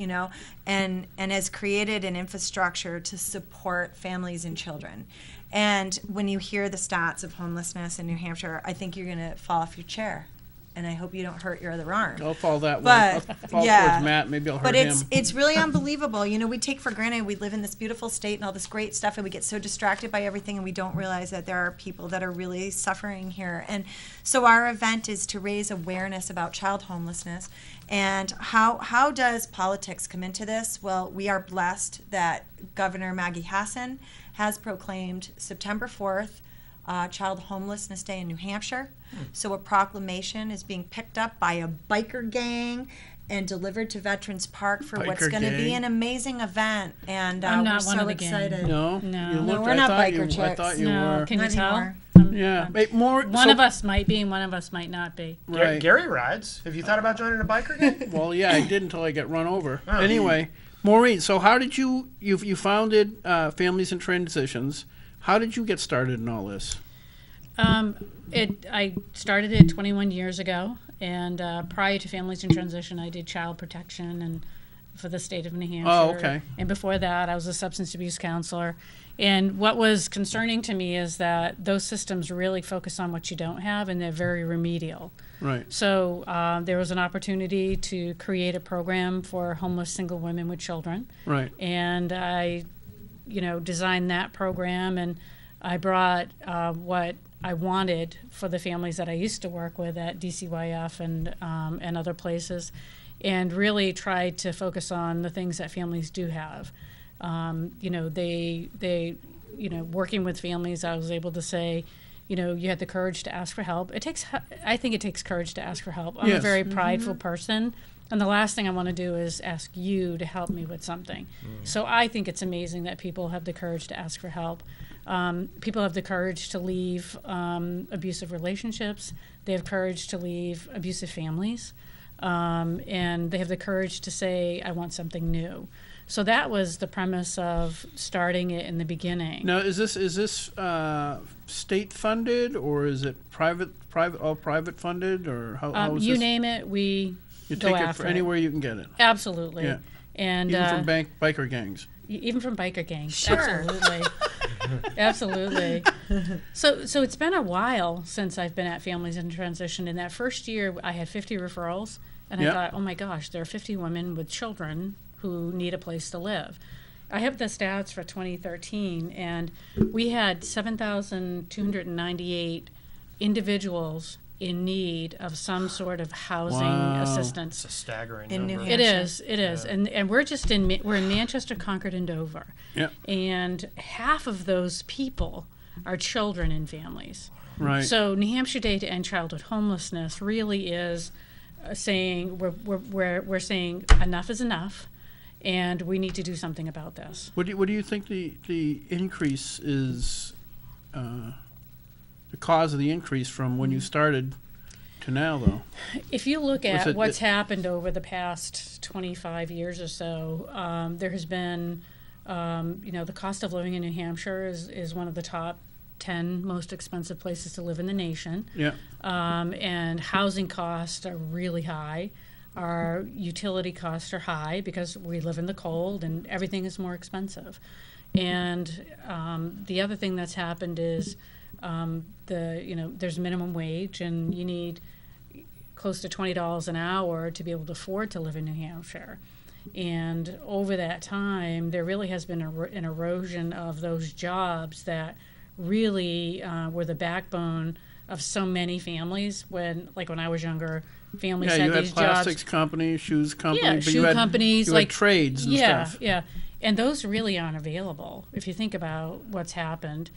[SPEAKER 3] and has created an infrastructure to support families and children. And when you hear the stats of homelessness in New Hampshire, I think you're going to fall off your chair. And I hope you don't hurt your other arm.
[SPEAKER 2] I'll fall that way.
[SPEAKER 3] But,
[SPEAKER 2] I'll fall
[SPEAKER 3] yeah.
[SPEAKER 2] towards Matt. Maybe I'll hurt
[SPEAKER 3] But
[SPEAKER 2] him.
[SPEAKER 3] it's really unbelievable. We take for granted we live in this beautiful state and all this great stuff, and we get so distracted by everything, and we don't realize that there are people that are really suffering here. And so our event is to raise awareness about child homelessness. And how does politics come into this? Well, we are blessed that Governor Maggie Hassan has proclaimed September 4th Child Homelessness Day in New Hampshire. So a proclamation is being picked up by a biker gang and delivered to Veterans Park for what's
[SPEAKER 2] Biker
[SPEAKER 3] going to be
[SPEAKER 2] gang?
[SPEAKER 3] an amazing event. And
[SPEAKER 4] I'm not
[SPEAKER 3] we're
[SPEAKER 4] one
[SPEAKER 3] so
[SPEAKER 4] of the gang.
[SPEAKER 3] excited.
[SPEAKER 2] No?
[SPEAKER 4] No.
[SPEAKER 2] You
[SPEAKER 4] No,
[SPEAKER 2] looked,
[SPEAKER 3] we're
[SPEAKER 2] I
[SPEAKER 3] not
[SPEAKER 2] thought
[SPEAKER 3] biker
[SPEAKER 2] you, I
[SPEAKER 3] chicks.
[SPEAKER 2] thought you
[SPEAKER 4] No,
[SPEAKER 2] were.
[SPEAKER 4] can you
[SPEAKER 3] Not
[SPEAKER 4] tell?
[SPEAKER 3] anymore.
[SPEAKER 2] Yeah. Wait, more.
[SPEAKER 4] One of us might be and one of us might not be.
[SPEAKER 2] Right.
[SPEAKER 1] Gary rides. Have you thought about joining a biker gang?
[SPEAKER 2] Well, yeah, I did until I got run over.
[SPEAKER 1] Oh.
[SPEAKER 2] Anyway, Maureen, so how did you founded Families in Transitions. How did you get started in all this?
[SPEAKER 4] I started it 21 years ago, and prior to Families in Transition, I did child protection and for the state of New Hampshire.
[SPEAKER 2] Oh, okay.
[SPEAKER 4] And before that, I was a substance abuse counselor. And what was concerning to me is that those systems really focus on what you don't have, and they're very remedial.
[SPEAKER 2] Right.
[SPEAKER 4] So there was an opportunity to create a program for homeless single women with children.
[SPEAKER 2] Right.
[SPEAKER 4] And I, designed that program, and I brought what I wanted for the families that I used to work with at DCYF and other places, and really tried to focus on the things that families do have. You know, you know, working with families, I was able to say, you know, you had the courage to ask for help. I think it takes courage to ask for help. I'm a
[SPEAKER 2] Yes.
[SPEAKER 4] very prideful person, and the last thing I want to do is ask you to help me with something. So I think it's amazing that people have the courage to ask for help. People have the courage to leave abusive relationships. They have courage to leave abusive families. And they have the courage to say, I want something new. So that was the premise of starting it in the beginning.
[SPEAKER 2] Now, is this state funded, or is it all private funded, or how is
[SPEAKER 4] You
[SPEAKER 2] this?
[SPEAKER 4] name it, we
[SPEAKER 2] You
[SPEAKER 4] go
[SPEAKER 2] take it
[SPEAKER 4] after
[SPEAKER 2] for anywhere you can get it.
[SPEAKER 4] Absolutely.
[SPEAKER 2] Yeah.
[SPEAKER 4] And
[SPEAKER 2] Even from biker gangs.
[SPEAKER 4] even from biker gangs.
[SPEAKER 3] Sure.
[SPEAKER 4] Absolutely. Absolutely. So it's been a while since I've been at Families in Transition. In that first year, I had 50 referrals, and
[SPEAKER 2] Yeah.
[SPEAKER 4] I thought, oh my gosh, there are 50 women with children who need a place to live. I have the stats for 2013, and we had 7,298 individuals in need of some sort of housing
[SPEAKER 2] Wow.
[SPEAKER 4] assistance.
[SPEAKER 1] It's a staggering
[SPEAKER 3] In New
[SPEAKER 1] number.
[SPEAKER 3] Hampshire.
[SPEAKER 4] It is,
[SPEAKER 1] Yeah.
[SPEAKER 4] and we're just we're in Manchester, Concord, and Dover,
[SPEAKER 2] Yeah.
[SPEAKER 4] and half of those people are children and families.
[SPEAKER 2] Right.
[SPEAKER 4] So New Hampshire Day to End Childhood Homelessness really is saying we're saying enough is enough, and we need to do something about this.
[SPEAKER 2] What do you think the increase is? The cause of the increase from when you started to now, though.
[SPEAKER 4] If you look
[SPEAKER 2] Was
[SPEAKER 4] at
[SPEAKER 2] it-
[SPEAKER 4] what's happened over the past 25 years or so, there has been, you know, the cost of living in New Hampshire is one of the top 10 most expensive places to live in the nation.
[SPEAKER 2] Yeah.
[SPEAKER 4] And housing costs are really high. Our utility costs are high because we live in the cold and everything is more expensive. And the other thing that's happened is there's minimum wage, and you need close to $20 an hour to be able to afford to live in New Hampshire. And over that time, there really has been an erosion of those jobs that really were the backbone of so many families. When I was younger, families
[SPEAKER 2] Yeah,
[SPEAKER 4] had
[SPEAKER 2] you had
[SPEAKER 4] these
[SPEAKER 2] plastics
[SPEAKER 4] jobs.
[SPEAKER 2] companies, shoes companies,
[SPEAKER 4] Yeah,
[SPEAKER 2] but
[SPEAKER 4] shoe
[SPEAKER 2] you had,
[SPEAKER 4] companies,
[SPEAKER 2] you
[SPEAKER 4] like
[SPEAKER 2] had trades and stuff.
[SPEAKER 4] Yeah, and those really aren't available if you think about what's happened.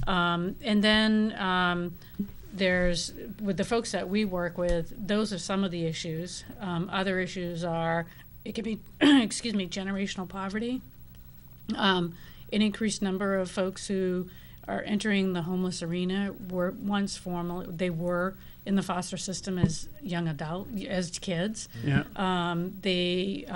[SPEAKER 4] And then there's, with the folks that we work with, those are some of the issues. Other issues are, it could be, excuse me, generational poverty, an increased number of folks who are entering the homeless arena were once they were in the foster system as young as kids.
[SPEAKER 2] Yeah.
[SPEAKER 4] They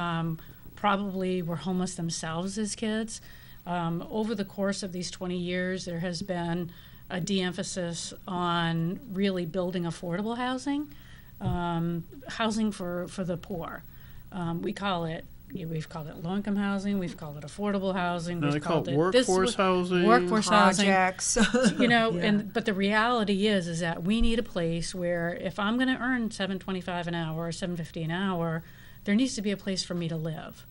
[SPEAKER 4] probably were homeless themselves as kids. Over the course of these 20 years, there has been a de-emphasis on really building affordable housing, housing for the poor. We've called it low-income housing. We've called it affordable housing.
[SPEAKER 2] No,
[SPEAKER 4] We've
[SPEAKER 2] they call
[SPEAKER 4] called
[SPEAKER 2] it workforce housing.
[SPEAKER 4] Workforce housing.
[SPEAKER 3] Projects.
[SPEAKER 4] You know,
[SPEAKER 3] Yeah.
[SPEAKER 4] but the reality is that we need a place where if I'm going to earn $7.25 an hour or $7.50 an hour, there needs to be a place for me to live.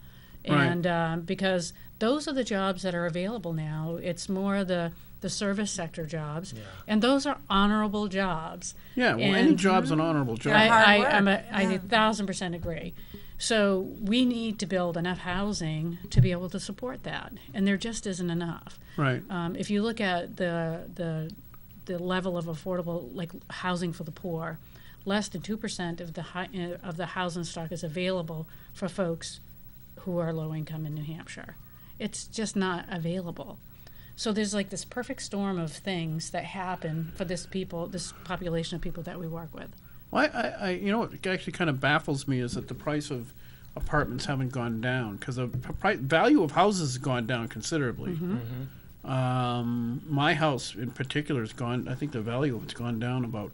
[SPEAKER 2] Right.
[SPEAKER 4] And because those are the jobs that are available now. It's more the service sector jobs, and those are honorable jobs.
[SPEAKER 2] Yeah, well, any
[SPEAKER 4] And
[SPEAKER 2] job's an honorable job.
[SPEAKER 3] hard
[SPEAKER 4] I
[SPEAKER 3] work.
[SPEAKER 4] I 1,000% agree. So we need to build enough housing to be able to support that, and there just isn't enough.
[SPEAKER 2] Right.
[SPEAKER 4] If you look at the level of affordable housing for the poor, less than 2% of the housing stock is available for folks who are low income in New Hampshire. It's just not available. So there's this perfect storm of things that happen for this population of people that we work with.
[SPEAKER 2] Well, I you know what actually kind of baffles me is that the price of apartments haven't gone down, because the value of houses has gone down considerably. My house in particular has gone. I think the value of it's gone down about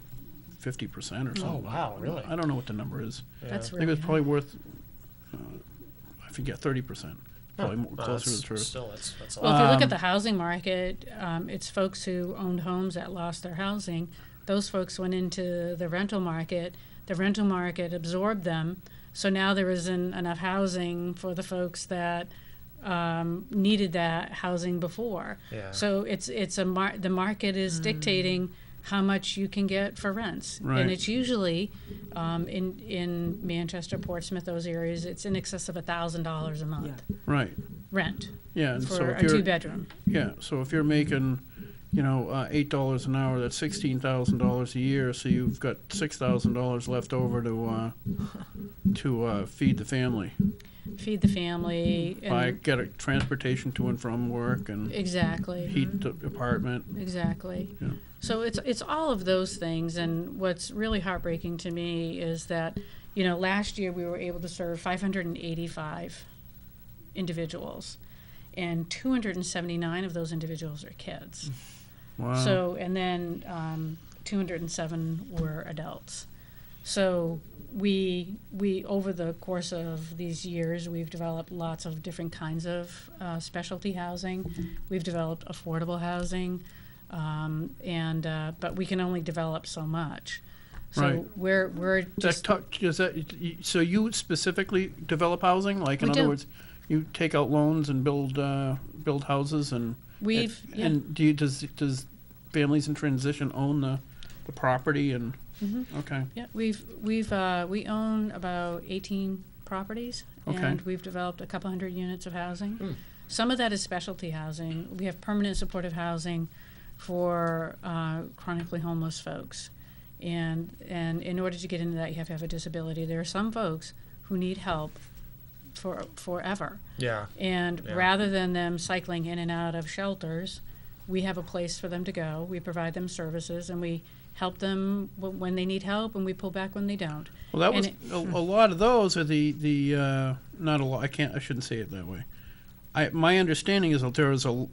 [SPEAKER 2] 50% or something.
[SPEAKER 1] Oh, wow, really?
[SPEAKER 2] I don't know what the number is.
[SPEAKER 4] That's
[SPEAKER 2] I think
[SPEAKER 4] really
[SPEAKER 2] it's probably worth. I forget, 30%. Probably more, closer to the truth.
[SPEAKER 1] Still, that's a
[SPEAKER 4] Well,
[SPEAKER 1] lot.
[SPEAKER 4] if you look at the housing market, it's folks who owned homes that lost their housing. Those folks went into the rental market. The rental market absorbed them. So now there isn't enough housing for the folks that needed that housing before.
[SPEAKER 1] Yeah.
[SPEAKER 4] So the market is dictating how much you can get for rents,
[SPEAKER 2] Right.
[SPEAKER 4] and it's usually in Manchester, Portsmouth, those areas, it's in excess of $1,000 a month.
[SPEAKER 3] Yeah.
[SPEAKER 2] Right.
[SPEAKER 4] rent
[SPEAKER 2] Yeah, and so
[SPEAKER 4] for
[SPEAKER 2] if
[SPEAKER 4] a
[SPEAKER 2] you're,
[SPEAKER 4] 2-bedroom.
[SPEAKER 2] yeah, so if you're making, $8 an hour, that's $16,000 a year, so you've got $6,000 left over to feed the family.
[SPEAKER 4] Feed the family.
[SPEAKER 2] Get a transportation to and from work and
[SPEAKER 4] Exactly.
[SPEAKER 2] heat the apartment.
[SPEAKER 4] Exactly.
[SPEAKER 2] Yeah.
[SPEAKER 4] So it's all of those things, and what's really heartbreaking to me is that, last year we were able to serve 585 individuals, and 279 of those individuals are kids.
[SPEAKER 2] Wow.
[SPEAKER 4] So, and then 207 were adults. So we over the course of these years, we've developed lots of different kinds of specialty housing. We've developed affordable housing, but we can only develop so much. So
[SPEAKER 2] Right.
[SPEAKER 4] we're just
[SPEAKER 2] So you specifically develop housing? Like, in
[SPEAKER 4] We
[SPEAKER 2] other
[SPEAKER 4] do.
[SPEAKER 2] words, you take out loans and build houses and does Families in Transition own the property and okay.
[SPEAKER 4] Yeah, we own about 18 properties,
[SPEAKER 2] Okay.
[SPEAKER 4] and we've developed a couple hundred units of housing. Some of that is specialty housing. We have permanent supportive housing for chronically homeless folks, and in order to get into that, you have to have a disability. There are some folks who need help for forever,
[SPEAKER 1] Yeah.
[SPEAKER 4] and
[SPEAKER 1] Yeah.
[SPEAKER 4] rather than them cycling in and out of shelters, we have a place for them to go. We provide them services, and we help them when they need help, and we pull back when they don't.
[SPEAKER 2] Well, that
[SPEAKER 4] And
[SPEAKER 2] was a lot of those are the not a lot. I shouldn't say it that way. My understanding is that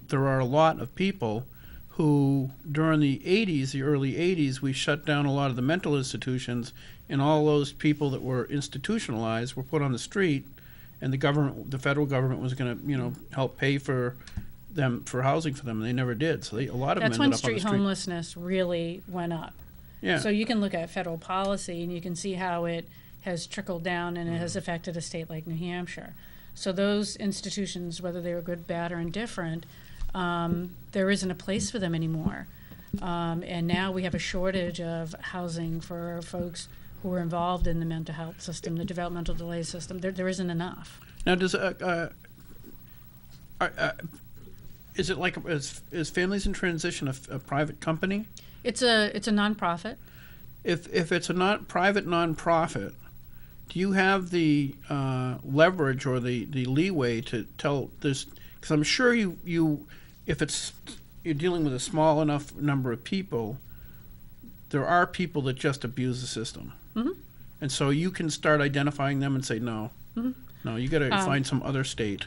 [SPEAKER 2] there are a lot of people who during the early 80s, we shut down a lot of the mental institutions, and all those people that were institutionalized were put on the street, and the federal government was going to help pay for housing for them, and they never did. So a lot of them
[SPEAKER 4] That's
[SPEAKER 2] ended
[SPEAKER 4] when
[SPEAKER 2] up on the
[SPEAKER 4] street
[SPEAKER 2] street.
[SPEAKER 4] homelessness really went up.
[SPEAKER 2] Yeah.
[SPEAKER 4] So you can look at federal policy, and you can see how it has trickled down, and it has affected a state like New Hampshire. So those institutions, whether they were good, bad, or indifferent, there isn't a place for them anymore. And now we have a shortage of housing for folks who are involved in the mental health system, the developmental delay system. There isn't enough.
[SPEAKER 2] Now, is it like is Families in Transition a private company?
[SPEAKER 4] It's a nonprofit.
[SPEAKER 2] If it's a private nonprofit, do you have the leverage or the leeway to tell this? Because I'm sure if you're dealing with a small enough number of people, there are people that just abuse the system, and so you can start identifying them and say no, you got to find some other state.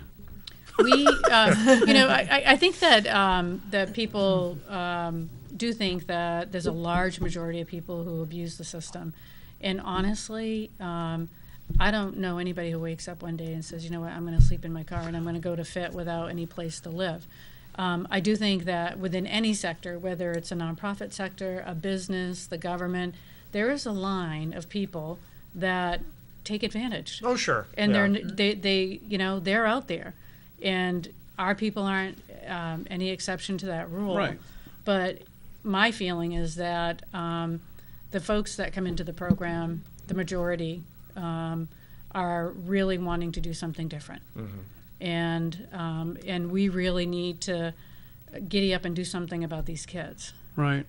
[SPEAKER 4] We, I think that that people do think that there's a large majority of people who abuse the system, and honestly, I don't know anybody who wakes up one day and says, you know what, I'm going to sleep in my car and I'm going to go to FIT without any place to live. I do think that within any sector, whether it's a nonprofit sector, a business, the government, there is a line of people that take advantage.
[SPEAKER 1] Oh, sure.
[SPEAKER 4] And
[SPEAKER 1] Yeah.
[SPEAKER 4] they're out there, and our people aren't any exception to that rule.
[SPEAKER 2] Right.
[SPEAKER 4] But my feeling is that the folks that come into the program, the majority, are really wanting to do something different. And we really need to giddy up and do something about these kids.
[SPEAKER 2] Right.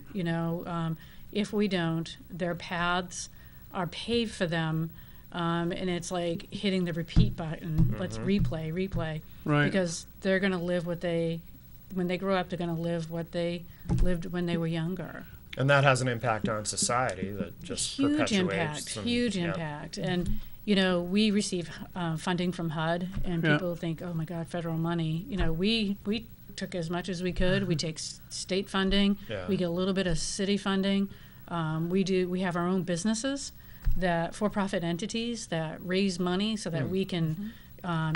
[SPEAKER 4] If we don't, their paths are paved for them, and it's like hitting the repeat button. Let's replay.
[SPEAKER 2] Right.
[SPEAKER 4] Because they're going to live when they grow up, they're going to live what they lived when they were younger.
[SPEAKER 1] And that has an impact on society that just perpetuates.
[SPEAKER 4] Huge impact. And, we receive funding from HUD, and
[SPEAKER 2] Yeah.
[SPEAKER 4] people think, oh my God, federal money. We took as much as we could. We take state funding.
[SPEAKER 1] Yeah.
[SPEAKER 4] We get a little bit of city funding. We have our own businesses, that for-profit entities that raise money so that we can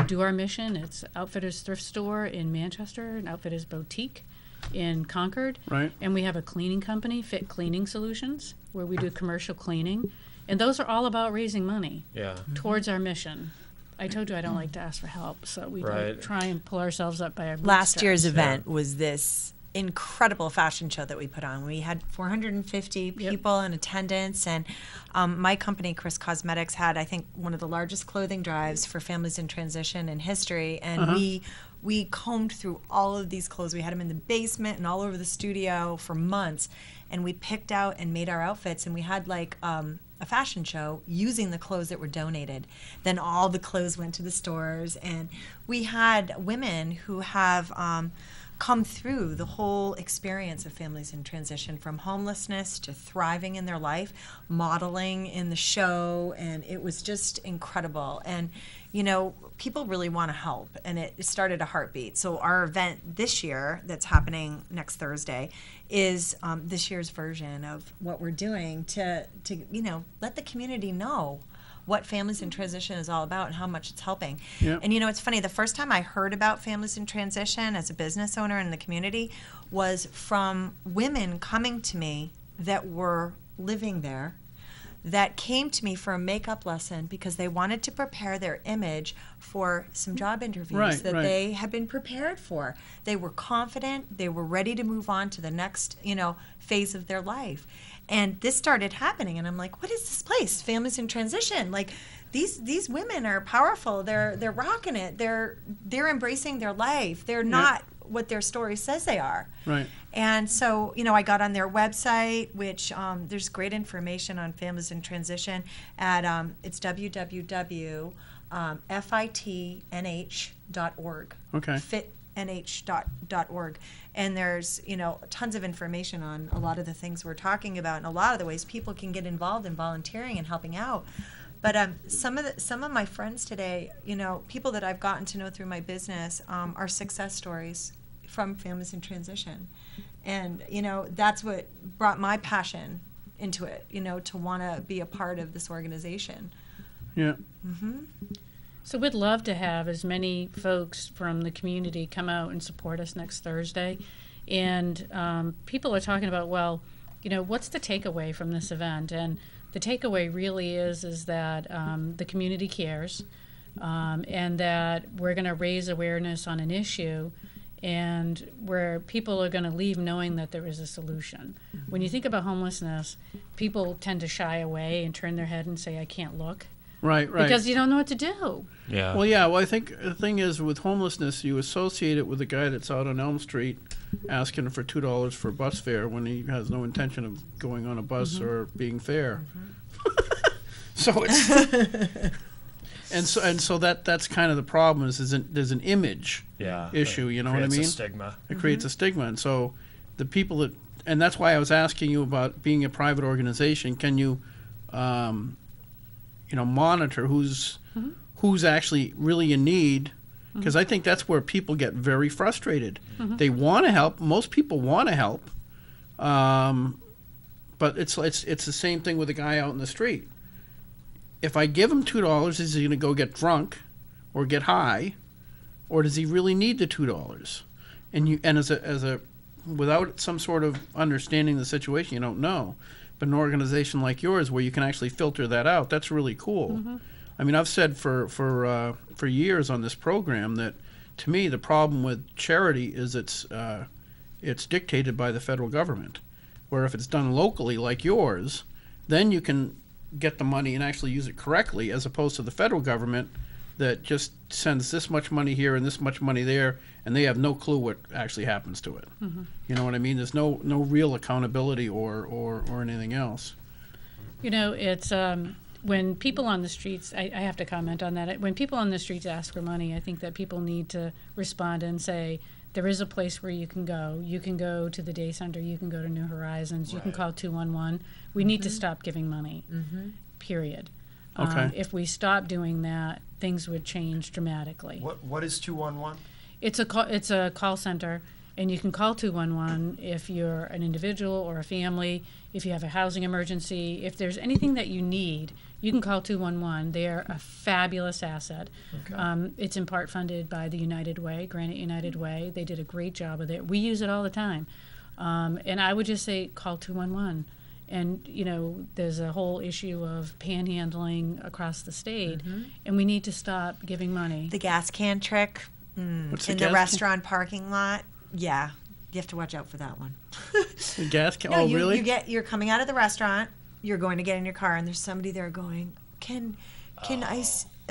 [SPEAKER 4] do our mission. It's Outfitters Thrift Store in Manchester, and Outfitters Boutique in Concord.
[SPEAKER 2] Right.
[SPEAKER 4] And we have a cleaning company, Fit Cleaning Solutions, where we do commercial cleaning. And those are all about raising money
[SPEAKER 1] Yeah.
[SPEAKER 4] towards our mission. I told you I don't like to ask for help, so we
[SPEAKER 1] Right.
[SPEAKER 4] try and pull ourselves up by our bootstraps.
[SPEAKER 3] Last year's event was this incredible fashion show that we put on. We had 450 people in attendance, and my company, Chris Cosmetics, had, I think, one of the largest clothing drives for families in transition in history, and we combed through all of these clothes. We had them in the basement and all over the studio for months, and we picked out and made our outfits, and we had like a fashion show using the clothes that were donated. Then all the clothes went to the stores, and we had women who have come through the whole experience of families in transition, from homelessness to thriving in their life, modeling in the show, and it was just incredible. And you know, people really want to help, and it started a heartbeat. So our event this year, that's happening next Thursday, is this year's version of what we're doing to you know, let the community know what Families in Transition is all about and how much it's helping.
[SPEAKER 2] Yep.
[SPEAKER 3] And you know, it's funny, the first time I heard about Families in Transition as a business owner in the community was from women coming to me that were living there, that came to me for a makeup lesson because they wanted to prepare their image for some job interviews that they had been prepared for. They were confident, they were ready to move on to the next, you know, phase of their life. And this started happening, and I'm like, what is this place? Families in Transition. Like, these women are powerful. They're rocking it. They're embracing their life. They're not what their story says they are.
[SPEAKER 2] Right.
[SPEAKER 3] And so, you know, I got on their website, which there's great information on Families in Transition at it's www.fitnh.org.
[SPEAKER 2] Okay.
[SPEAKER 3] fitnh.org. And there's, you know, tons of information on a lot of the things we're talking about and a lot of the ways people can get involved in volunteering and helping out. But some of my friends today, you know, people that I've gotten to know through my business, are success stories from Families in Transition. And, you know, that's what brought my passion into it, you know, to want to be a part of this organization.
[SPEAKER 2] Yeah.
[SPEAKER 4] So we'd love to have as many folks from the community come out and support us next Thursday. And people are talking about, well, you know, what's the takeaway from this event? And the takeaway really is that the community cares, and that we're going to raise awareness on an issue, and where people are going to leave knowing that there is a solution. When you think about homelessness, people tend to shy away and turn their head and say, I can't look.
[SPEAKER 2] Right.
[SPEAKER 4] Because you don't know what to do.
[SPEAKER 5] Yeah.
[SPEAKER 2] Well, I think the thing is with homelessness, you associate it with the guy that's out on Elm Street asking for $2 for bus fare when he has no intention of going on a bus or being fair. So it's and so that's kind of the problem is there's an image issue. You know what I mean?
[SPEAKER 1] Creates a stigma.
[SPEAKER 2] It creates a stigma, and so the people that, and that's why I was asking you about being a private organization. Can you, you know, monitor who's actually really in need? Because I think that's where people get very frustrated. They want to help. Most people want to help, but it's the same thing with a guy out in the street. If I give him $2, is he going to go get drunk, or get high, or does he really need the $2? And as a without some sort of understanding the situation, you don't know. But an organization like yours, where you can actually filter that out, that's really cool. I mean, I've said for years on this program that, to me, the problem with charity is it's dictated by the federal government. Where if it's done locally, like yours, then you can get the money and actually use it correctly, as opposed to the federal government that just sends this much money here and this much money there, and they have no clue what actually happens to it. You know what I mean? There's no real accountability or anything else.
[SPEAKER 4] You know, it's when people on the streets, I have to comment on that. When people on the streets ask for money, I think that people need to respond and say, there is a place where you can go. You can go to the Day Center. You can go to New Horizons. You can call 211. We need to stop giving money, period.
[SPEAKER 2] Okay.
[SPEAKER 4] If we stop doing that, things would change dramatically.
[SPEAKER 1] What is 211?
[SPEAKER 4] It's a call center, and you can call 211 if you're an individual or a family, if you have a housing emergency, if there's anything that you need, you can call 211. They're a fabulous asset.
[SPEAKER 1] Okay.
[SPEAKER 4] It's in part funded by the United Way, Granite United Way. They did a great job with it. We use it all the time. And I would just say call 211. And, you know, there's a whole issue of panhandling across the state, and we need to stop giving money.
[SPEAKER 3] The gas can trick
[SPEAKER 2] What's the
[SPEAKER 3] in
[SPEAKER 2] gas
[SPEAKER 3] the
[SPEAKER 2] can?
[SPEAKER 3] restaurant parking lot. Yeah. You have to watch out for that one.
[SPEAKER 2] The gas can.
[SPEAKER 3] No,
[SPEAKER 2] Oh,
[SPEAKER 3] you,
[SPEAKER 2] really?
[SPEAKER 3] you're coming out of the restaurant. You're going to get in your car, and there's somebody there going, "Can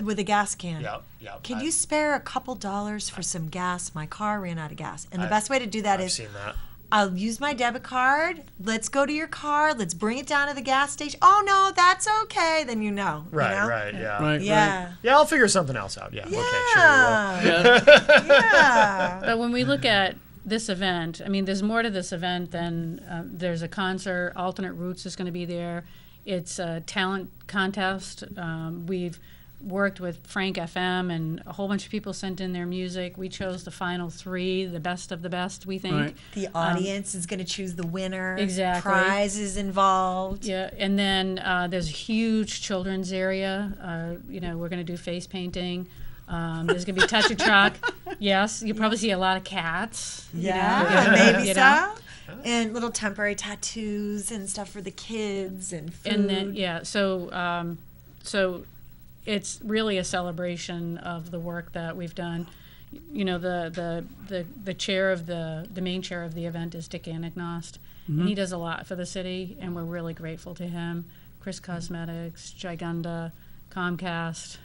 [SPEAKER 3] with a gas can?
[SPEAKER 1] Yep.
[SPEAKER 3] Can you spare a couple dollars for some gas? My car ran out of gas." And the best way to do that
[SPEAKER 1] I've
[SPEAKER 3] is,
[SPEAKER 1] seen that.
[SPEAKER 3] I'll use my debit card. Let's go to your car. Let's bring it down to the gas station. Oh no, that's okay. Then you know.
[SPEAKER 1] Right,
[SPEAKER 3] you know?
[SPEAKER 1] right, yeah.
[SPEAKER 2] Right.
[SPEAKER 3] Yeah.
[SPEAKER 1] Yeah, I'll figure something else out. Yeah. Okay, sure you will.
[SPEAKER 3] Yeah.
[SPEAKER 2] Yeah.
[SPEAKER 3] Yeah.
[SPEAKER 4] But when we look at this event, I mean, there's more to this event than there's a concert. Alternate Roots is going to be there. It's a talent contest. We've worked with Frank FM, and a whole bunch of people sent in their music. We chose the final 3, the best of the best, we think.
[SPEAKER 2] Right.
[SPEAKER 3] The audience is going to choose the winner.
[SPEAKER 4] Exactly.
[SPEAKER 3] Prizes involved.
[SPEAKER 4] Yeah, and then there's a huge children's area. We're going to do face painting. There's going to be touch a truck. Yes, you'll probably see a lot of cats.
[SPEAKER 3] Yeah, maybe
[SPEAKER 4] you know.
[SPEAKER 3] so. And little temporary tattoos and stuff for the kids and food.
[SPEAKER 4] And then so it's really a celebration of the work that we've done. You know, the chair of the main chair of the event is Dick Anagnost, and he does a lot for the city, and we're really grateful to him. Chris Cosmetics, Gigunda, Comcast,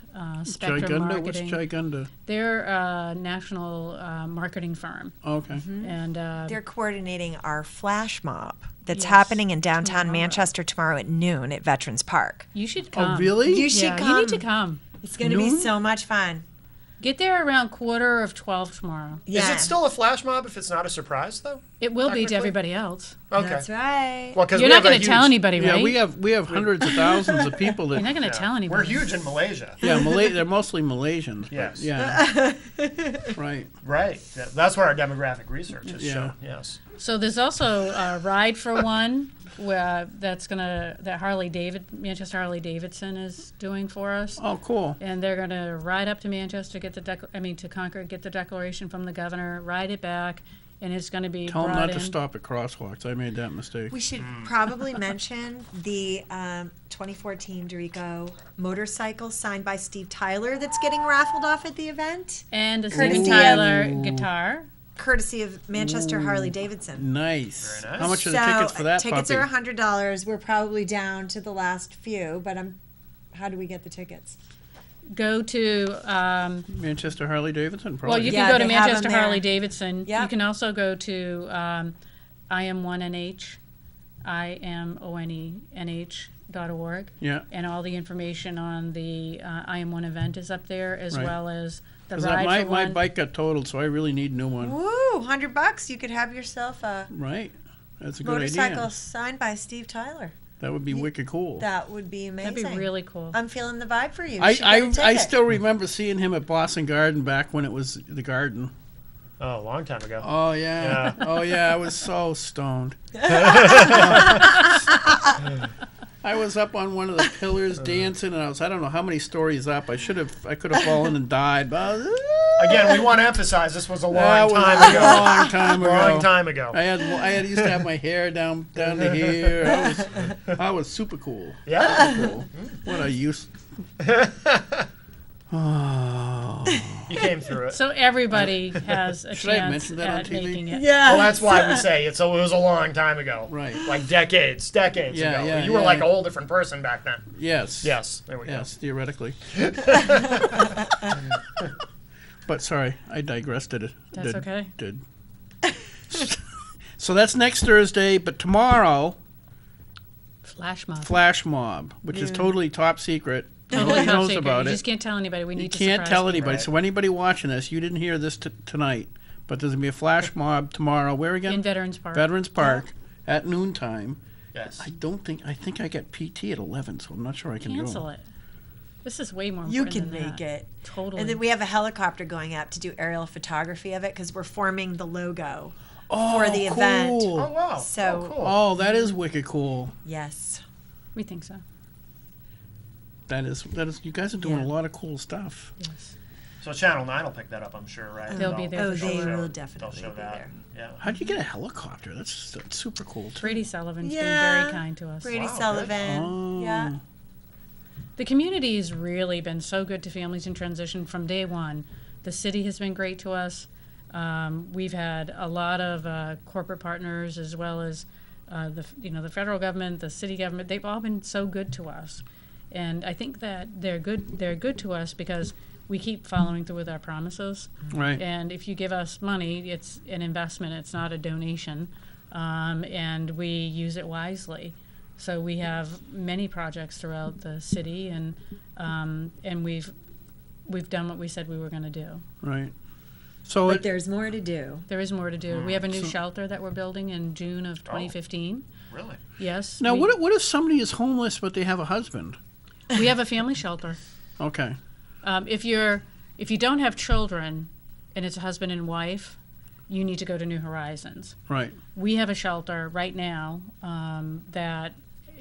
[SPEAKER 4] Spectrum
[SPEAKER 2] Gigunda? What's
[SPEAKER 4] Marketing.
[SPEAKER 2] Gigunda?
[SPEAKER 4] They're a national marketing firm,
[SPEAKER 2] Okay.
[SPEAKER 4] and
[SPEAKER 3] they're coordinating our flash mob that's
[SPEAKER 4] Yes,
[SPEAKER 3] happening in downtown
[SPEAKER 4] tomorrow.
[SPEAKER 3] Manchester tomorrow at noon at Veterans Park.
[SPEAKER 4] you should come.
[SPEAKER 2] Oh, really?
[SPEAKER 3] You should
[SPEAKER 4] Yeah,
[SPEAKER 3] come.
[SPEAKER 4] you need to come.
[SPEAKER 3] It's going to be
[SPEAKER 2] Noon?
[SPEAKER 3] so much fun.
[SPEAKER 4] Get there around 11:45 tomorrow.
[SPEAKER 1] Is it still a flash mob if it's not a surprise, though?
[SPEAKER 4] It will be to
[SPEAKER 1] Technically?
[SPEAKER 4] everybody else.
[SPEAKER 1] Okay.
[SPEAKER 3] That's right.
[SPEAKER 1] Well, 'cause
[SPEAKER 4] You're
[SPEAKER 1] we
[SPEAKER 4] not
[SPEAKER 1] have a
[SPEAKER 4] going to tell
[SPEAKER 1] huge-
[SPEAKER 4] anybody,
[SPEAKER 2] Yeah,
[SPEAKER 4] right?
[SPEAKER 2] we have hundreds of thousands of people that.
[SPEAKER 4] You're not going to tell anybody.
[SPEAKER 1] We're huge in Malaysia.
[SPEAKER 2] Yeah, they're mostly Malaysians. But
[SPEAKER 1] Yes.
[SPEAKER 2] Yeah. Right.
[SPEAKER 1] Right. That's what our demographic research has
[SPEAKER 2] Yeah.
[SPEAKER 1] shown. Yes.
[SPEAKER 4] So there's also a Ride for One that Manchester Harley Davidson is doing for us.
[SPEAKER 2] Oh, cool.
[SPEAKER 4] And they're going to ride up to Manchester, to Concord, get the declaration from the governor, ride it back, and it's going to be
[SPEAKER 2] Tell them
[SPEAKER 4] brought
[SPEAKER 2] not
[SPEAKER 4] in.
[SPEAKER 2] to stop at crosswalks. I made that mistake.
[SPEAKER 3] We should probably mention the 2014 Dorico motorcycle signed by Steve Tyler that's getting raffled off at the event,
[SPEAKER 4] And the
[SPEAKER 3] Courtesy
[SPEAKER 4] Steven
[SPEAKER 3] of-
[SPEAKER 4] Tyler guitar.
[SPEAKER 3] courtesy of Manchester Harley Davidson.
[SPEAKER 2] Nice.
[SPEAKER 1] Very nice.
[SPEAKER 2] How much are the tickets for that
[SPEAKER 3] tickets
[SPEAKER 2] puppy?
[SPEAKER 3] are $100. We're probably down to the last few, but how do we get the tickets?
[SPEAKER 4] Go to,
[SPEAKER 2] Manchester Harley Davidson,
[SPEAKER 4] well,
[SPEAKER 2] probably.
[SPEAKER 4] you
[SPEAKER 3] Yeah,
[SPEAKER 4] can go to
[SPEAKER 3] they have 'em
[SPEAKER 4] Manchester
[SPEAKER 3] there.
[SPEAKER 4] Harley Davidson.
[SPEAKER 3] Yep.
[SPEAKER 4] You can also go to IM1NH, IMONENH.org.
[SPEAKER 2] Yeah.
[SPEAKER 4] And all the information on the IM1 event is up there, as
[SPEAKER 2] Right.
[SPEAKER 4] well as the
[SPEAKER 2] 'Cause
[SPEAKER 4] Ride
[SPEAKER 2] my
[SPEAKER 4] for One.
[SPEAKER 2] bike got totaled, so I really need a new one.
[SPEAKER 3] Woo, $100. You could have yourself a
[SPEAKER 2] Right. That's a good
[SPEAKER 3] motorcycle
[SPEAKER 2] idea.
[SPEAKER 3] signed by Steve Tyler.
[SPEAKER 2] That would be wicked cool.
[SPEAKER 3] That would be amazing.
[SPEAKER 4] That'd be really cool.
[SPEAKER 3] I'm feeling the vibe for you. You
[SPEAKER 2] I,
[SPEAKER 3] should get a
[SPEAKER 2] I
[SPEAKER 3] ticket.
[SPEAKER 2] still remember seeing him at Boston Garden back when it was the Garden.
[SPEAKER 1] Oh, a long time ago.
[SPEAKER 2] Oh yeah. Oh yeah, I was so stoned. I was up on one of the pillars dancing, and I don't know how many stories up. I could have fallen and died. But I was,
[SPEAKER 1] Again, we want to emphasize this was a
[SPEAKER 2] that
[SPEAKER 1] long
[SPEAKER 2] was
[SPEAKER 1] time
[SPEAKER 2] a
[SPEAKER 1] ago.
[SPEAKER 2] long time ago.
[SPEAKER 1] Long time ago.
[SPEAKER 2] I used to have my hair down to here. I was super cool.
[SPEAKER 1] Yeah.
[SPEAKER 2] Cool. What a use. Oh.
[SPEAKER 1] You came through it.
[SPEAKER 4] So everybody has a
[SPEAKER 2] Should I have
[SPEAKER 4] chance
[SPEAKER 2] mentioned that on
[SPEAKER 4] at
[SPEAKER 2] TV?
[SPEAKER 4] making it.
[SPEAKER 3] Yeah.
[SPEAKER 1] Well, that's why we say it was a long time ago.
[SPEAKER 2] Right.
[SPEAKER 1] Like decades
[SPEAKER 2] Yeah,
[SPEAKER 1] ago.
[SPEAKER 2] yeah,
[SPEAKER 1] You were
[SPEAKER 2] yeah.
[SPEAKER 1] like a whole different person back then.
[SPEAKER 2] Yes.
[SPEAKER 1] Yes. There we go.
[SPEAKER 2] Yes, theoretically. But sorry, I digressed.
[SPEAKER 4] That's okay.
[SPEAKER 2] Did. So that's next Thursday, but tomorrow,
[SPEAKER 4] Flash mob.
[SPEAKER 2] Flash Mob, which is totally top secret. Nobody
[SPEAKER 4] Top
[SPEAKER 2] knows
[SPEAKER 4] secret.
[SPEAKER 2] about
[SPEAKER 4] You
[SPEAKER 2] it.
[SPEAKER 4] just can't tell anybody. We need
[SPEAKER 2] You
[SPEAKER 4] to
[SPEAKER 2] can't
[SPEAKER 4] surprise
[SPEAKER 2] tell
[SPEAKER 4] people.
[SPEAKER 2] anybody.
[SPEAKER 1] Right.
[SPEAKER 2] So anybody watching this, you didn't hear this tonight, but there's gonna be a Flash Mob tomorrow. Where again?
[SPEAKER 4] In Veterans Park.
[SPEAKER 2] Veterans Park at noontime.
[SPEAKER 1] Yes.
[SPEAKER 2] I think I get PT at 11, so I'm not sure I can
[SPEAKER 4] Cancel
[SPEAKER 2] go.
[SPEAKER 4] it. This is way more
[SPEAKER 3] You
[SPEAKER 4] important
[SPEAKER 3] can
[SPEAKER 4] than
[SPEAKER 3] make
[SPEAKER 4] that.
[SPEAKER 3] it.
[SPEAKER 4] Totally.
[SPEAKER 3] And then we have a helicopter going up to do aerial photography of it because we're forming the logo for the event.
[SPEAKER 2] Cool.
[SPEAKER 1] Oh, wow.
[SPEAKER 3] So-
[SPEAKER 1] cool.
[SPEAKER 2] Oh, that is wicked cool.
[SPEAKER 3] Yes.
[SPEAKER 4] We think so.
[SPEAKER 2] That is. You guys are doing
[SPEAKER 3] Yeah.
[SPEAKER 2] a lot of cool stuff.
[SPEAKER 4] Yes.
[SPEAKER 1] So Channel 9 will pick that up, I'm sure, right?
[SPEAKER 4] They'll be there
[SPEAKER 3] Oh,
[SPEAKER 4] for
[SPEAKER 3] they
[SPEAKER 4] sure.
[SPEAKER 3] will definitely
[SPEAKER 1] They'll show
[SPEAKER 3] be
[SPEAKER 1] that.
[SPEAKER 3] there.
[SPEAKER 1] Yeah.
[SPEAKER 2] How'd you get a helicopter? That's super cool too.
[SPEAKER 4] Brady Sullivan's been
[SPEAKER 3] Yeah.
[SPEAKER 4] very kind to us.
[SPEAKER 3] Brady
[SPEAKER 1] Wow,
[SPEAKER 3] Sullivan.
[SPEAKER 2] Oh.
[SPEAKER 3] Yeah.
[SPEAKER 4] The community has really been so good to families in transition from day one. The city has been great to us. We've had a lot of corporate partners, as well as the federal government, the city government. They've all been so good to us, and I think that they're good. They're good to us because we keep following through with our promises.
[SPEAKER 2] Right.
[SPEAKER 4] And if you give us money, it's an investment. It's not a donation, and we use it wisely. So we have many projects throughout the city, and we've done what we said we were going to do.
[SPEAKER 2] Right. So
[SPEAKER 5] But there's more to do.
[SPEAKER 4] There is more to do. We have a new shelter that we're building in June of 2015.
[SPEAKER 1] Really?
[SPEAKER 4] Yes.
[SPEAKER 2] now, what if somebody is homeless but they have a husband?
[SPEAKER 4] We have a family shelter.
[SPEAKER 2] Okay.
[SPEAKER 4] If you don't have children, and it's a husband and wife, you need to go to New Horizons.
[SPEAKER 2] Right.
[SPEAKER 4] We have a shelter right now that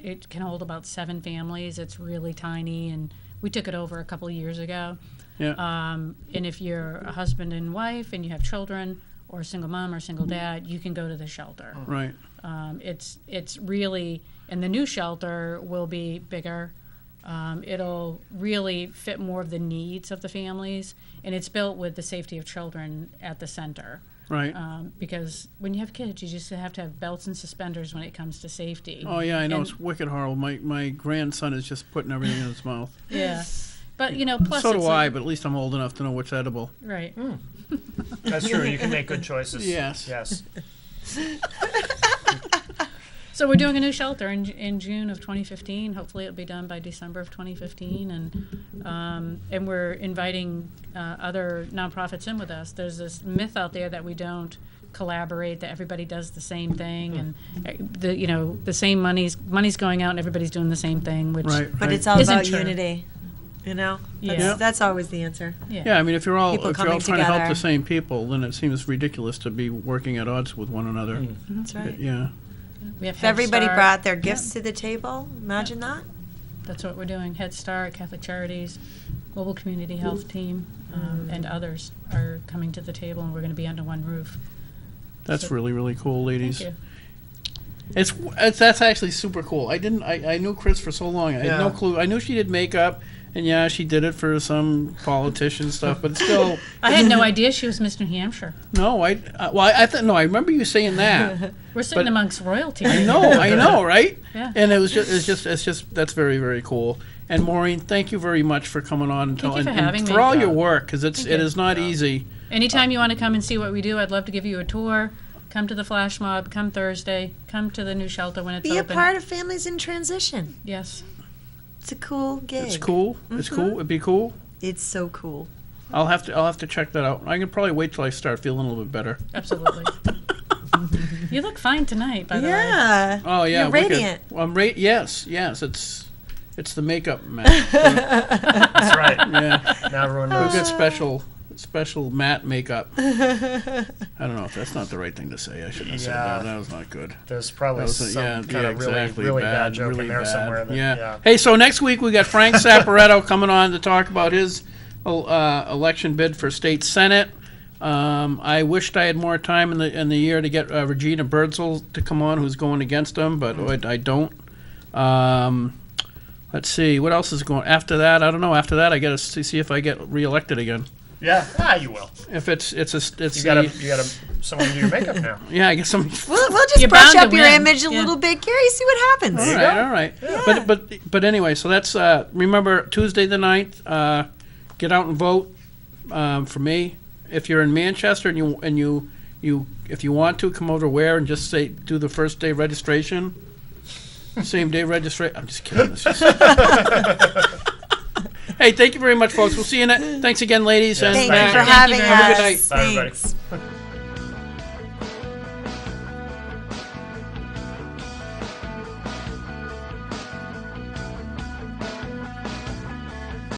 [SPEAKER 4] it can hold about 7 families. It's really tiny, and we took it over a couple of years ago.
[SPEAKER 2] Yeah.
[SPEAKER 4] And if you're a husband and wife and you have children, or a single mom or single dad, you can go to the shelter.
[SPEAKER 2] Right.
[SPEAKER 4] It's really, and the new shelter will be bigger. It'll really fit more of the needs of the families, and it's built with the safety of children at the center.
[SPEAKER 2] Right.
[SPEAKER 4] Because when you have kids, you just have to have belts and suspenders when it comes to safety.
[SPEAKER 2] Oh yeah, I know,
[SPEAKER 4] And-
[SPEAKER 2] it's wicked horrible. My grandson is just putting everything in his mouth.
[SPEAKER 4] Yeah, but plus
[SPEAKER 2] So
[SPEAKER 4] it's
[SPEAKER 2] do I, but at least I'm old enough to know what's edible.
[SPEAKER 4] right.
[SPEAKER 1] That's true. You can make good choices.
[SPEAKER 2] Yes.
[SPEAKER 1] Yes.
[SPEAKER 4] So we're doing a new shelter in June of 2015. Hopefully, it'll be done by December of 2015, and we're inviting other nonprofits in with us. There's this myth out there that we don't collaborate, that everybody does the same thing, and the same money's going out, and everybody's doing the same thing. Which
[SPEAKER 2] Right.
[SPEAKER 5] But
[SPEAKER 2] right.
[SPEAKER 5] it's all
[SPEAKER 4] Isn't
[SPEAKER 5] about
[SPEAKER 4] true.
[SPEAKER 5] unity. You know?
[SPEAKER 4] Yeah.
[SPEAKER 5] That's always the answer.
[SPEAKER 2] Yeah, I mean, if you're all
[SPEAKER 5] People
[SPEAKER 2] trying
[SPEAKER 5] coming
[SPEAKER 2] to help
[SPEAKER 5] together.
[SPEAKER 2] the same people, then it seems ridiculous to be working at odds with one another.
[SPEAKER 5] That's right.
[SPEAKER 2] Yeah.
[SPEAKER 4] we have
[SPEAKER 5] If
[SPEAKER 4] Head
[SPEAKER 5] everybody
[SPEAKER 4] Start.
[SPEAKER 5] brought their gifts to the table, imagine that.
[SPEAKER 4] That's what we're doing. Head Start, Catholic Charities, Global Community Health Team, and others are coming to the table, and we're going to be under one roof.
[SPEAKER 2] That's
[SPEAKER 4] So-
[SPEAKER 2] really, really cool, ladies.
[SPEAKER 4] Thank you.
[SPEAKER 2] That's actually super cool. I knew Chris for so long. I had no
[SPEAKER 1] Yeah.
[SPEAKER 2] clue. I knew she did makeup, and yeah, she did it for some politician stuff, but still,
[SPEAKER 4] I had no idea she was Miss New Hampshire.
[SPEAKER 2] no. I thought no. I remember you saying that.
[SPEAKER 4] We're sitting
[SPEAKER 2] But-
[SPEAKER 4] amongst royalty.
[SPEAKER 2] I know, right?
[SPEAKER 4] Yeah.
[SPEAKER 2] And it's just that's very, very cool. And Maureen, thank you very much for coming on and
[SPEAKER 4] Thank you for
[SPEAKER 2] and
[SPEAKER 4] having
[SPEAKER 2] for
[SPEAKER 4] me.
[SPEAKER 2] all your
[SPEAKER 1] Yeah.
[SPEAKER 2] work, because it
[SPEAKER 4] you.
[SPEAKER 2] is not easy.
[SPEAKER 4] Anytime you want to come and see what we do, I'd love to give you a tour. Come to the flash mob. Come Thursday. Come to the new shelter when it's
[SPEAKER 5] Be a
[SPEAKER 4] open.
[SPEAKER 5] part of Families in Transition.
[SPEAKER 4] Yes.
[SPEAKER 5] It's a cool gig.
[SPEAKER 2] It's cool. It's cool. It'd be cool.
[SPEAKER 5] It's so cool.
[SPEAKER 2] I'll have to check that out. I can probably wait till I start feeling a little bit better.
[SPEAKER 4] Absolutely. You look fine tonight, by the way.
[SPEAKER 5] Yeah.
[SPEAKER 2] Oh yeah,
[SPEAKER 5] You're
[SPEAKER 2] wicked.
[SPEAKER 5] radiant.
[SPEAKER 2] I'm yes. It's the makeup man.
[SPEAKER 1] That's right.
[SPEAKER 2] Yeah,
[SPEAKER 1] Now everyone
[SPEAKER 2] we've
[SPEAKER 1] knows.
[SPEAKER 2] got special matte makeup. I don't know if that's not the right thing to say. I shouldn't have said
[SPEAKER 1] Yeah.
[SPEAKER 2] that. That was not good.
[SPEAKER 1] There's probably
[SPEAKER 2] That was
[SPEAKER 1] some kind of
[SPEAKER 2] exactly.
[SPEAKER 1] really bad joke
[SPEAKER 2] really
[SPEAKER 1] in there
[SPEAKER 2] bad.
[SPEAKER 1] somewhere. That,
[SPEAKER 2] yeah. Hey, so next week we got Frank Saporetto coming on to talk about his election bid for state senate. I wished I had more time in the year to get Regina Birdsell to come on, who's going against him, but I don't. Let's see what else is going after that. I don't know. After that, I got to see if I get reelected again.
[SPEAKER 1] Yeah, you will.
[SPEAKER 2] If it's
[SPEAKER 1] You
[SPEAKER 2] the-
[SPEAKER 1] gotta someone do your makeup now.
[SPEAKER 2] yeah, I guess some.
[SPEAKER 5] We'll just
[SPEAKER 4] You're
[SPEAKER 5] brush
[SPEAKER 4] bound
[SPEAKER 5] up
[SPEAKER 4] to
[SPEAKER 5] your
[SPEAKER 4] win.
[SPEAKER 5] image a
[SPEAKER 4] Yeah.
[SPEAKER 5] little bit, Gary. See what happens.
[SPEAKER 2] All right. But anyway, so that's remember Tuesday the 9th. Get out and vote for me. If you're in Manchester and you if you want to come over to Ware and just do the first day registration, same day registration. I'm just kidding. It's just- Hey, thank you very much, folks. We'll see you next. Thanks again, ladies.
[SPEAKER 1] Yes,
[SPEAKER 2] and
[SPEAKER 5] Thank you
[SPEAKER 1] Thank
[SPEAKER 5] for
[SPEAKER 1] you.
[SPEAKER 5] having
[SPEAKER 4] Thank you very
[SPEAKER 5] us.
[SPEAKER 4] much.
[SPEAKER 1] Bye, everybody.
[SPEAKER 5] Thanks.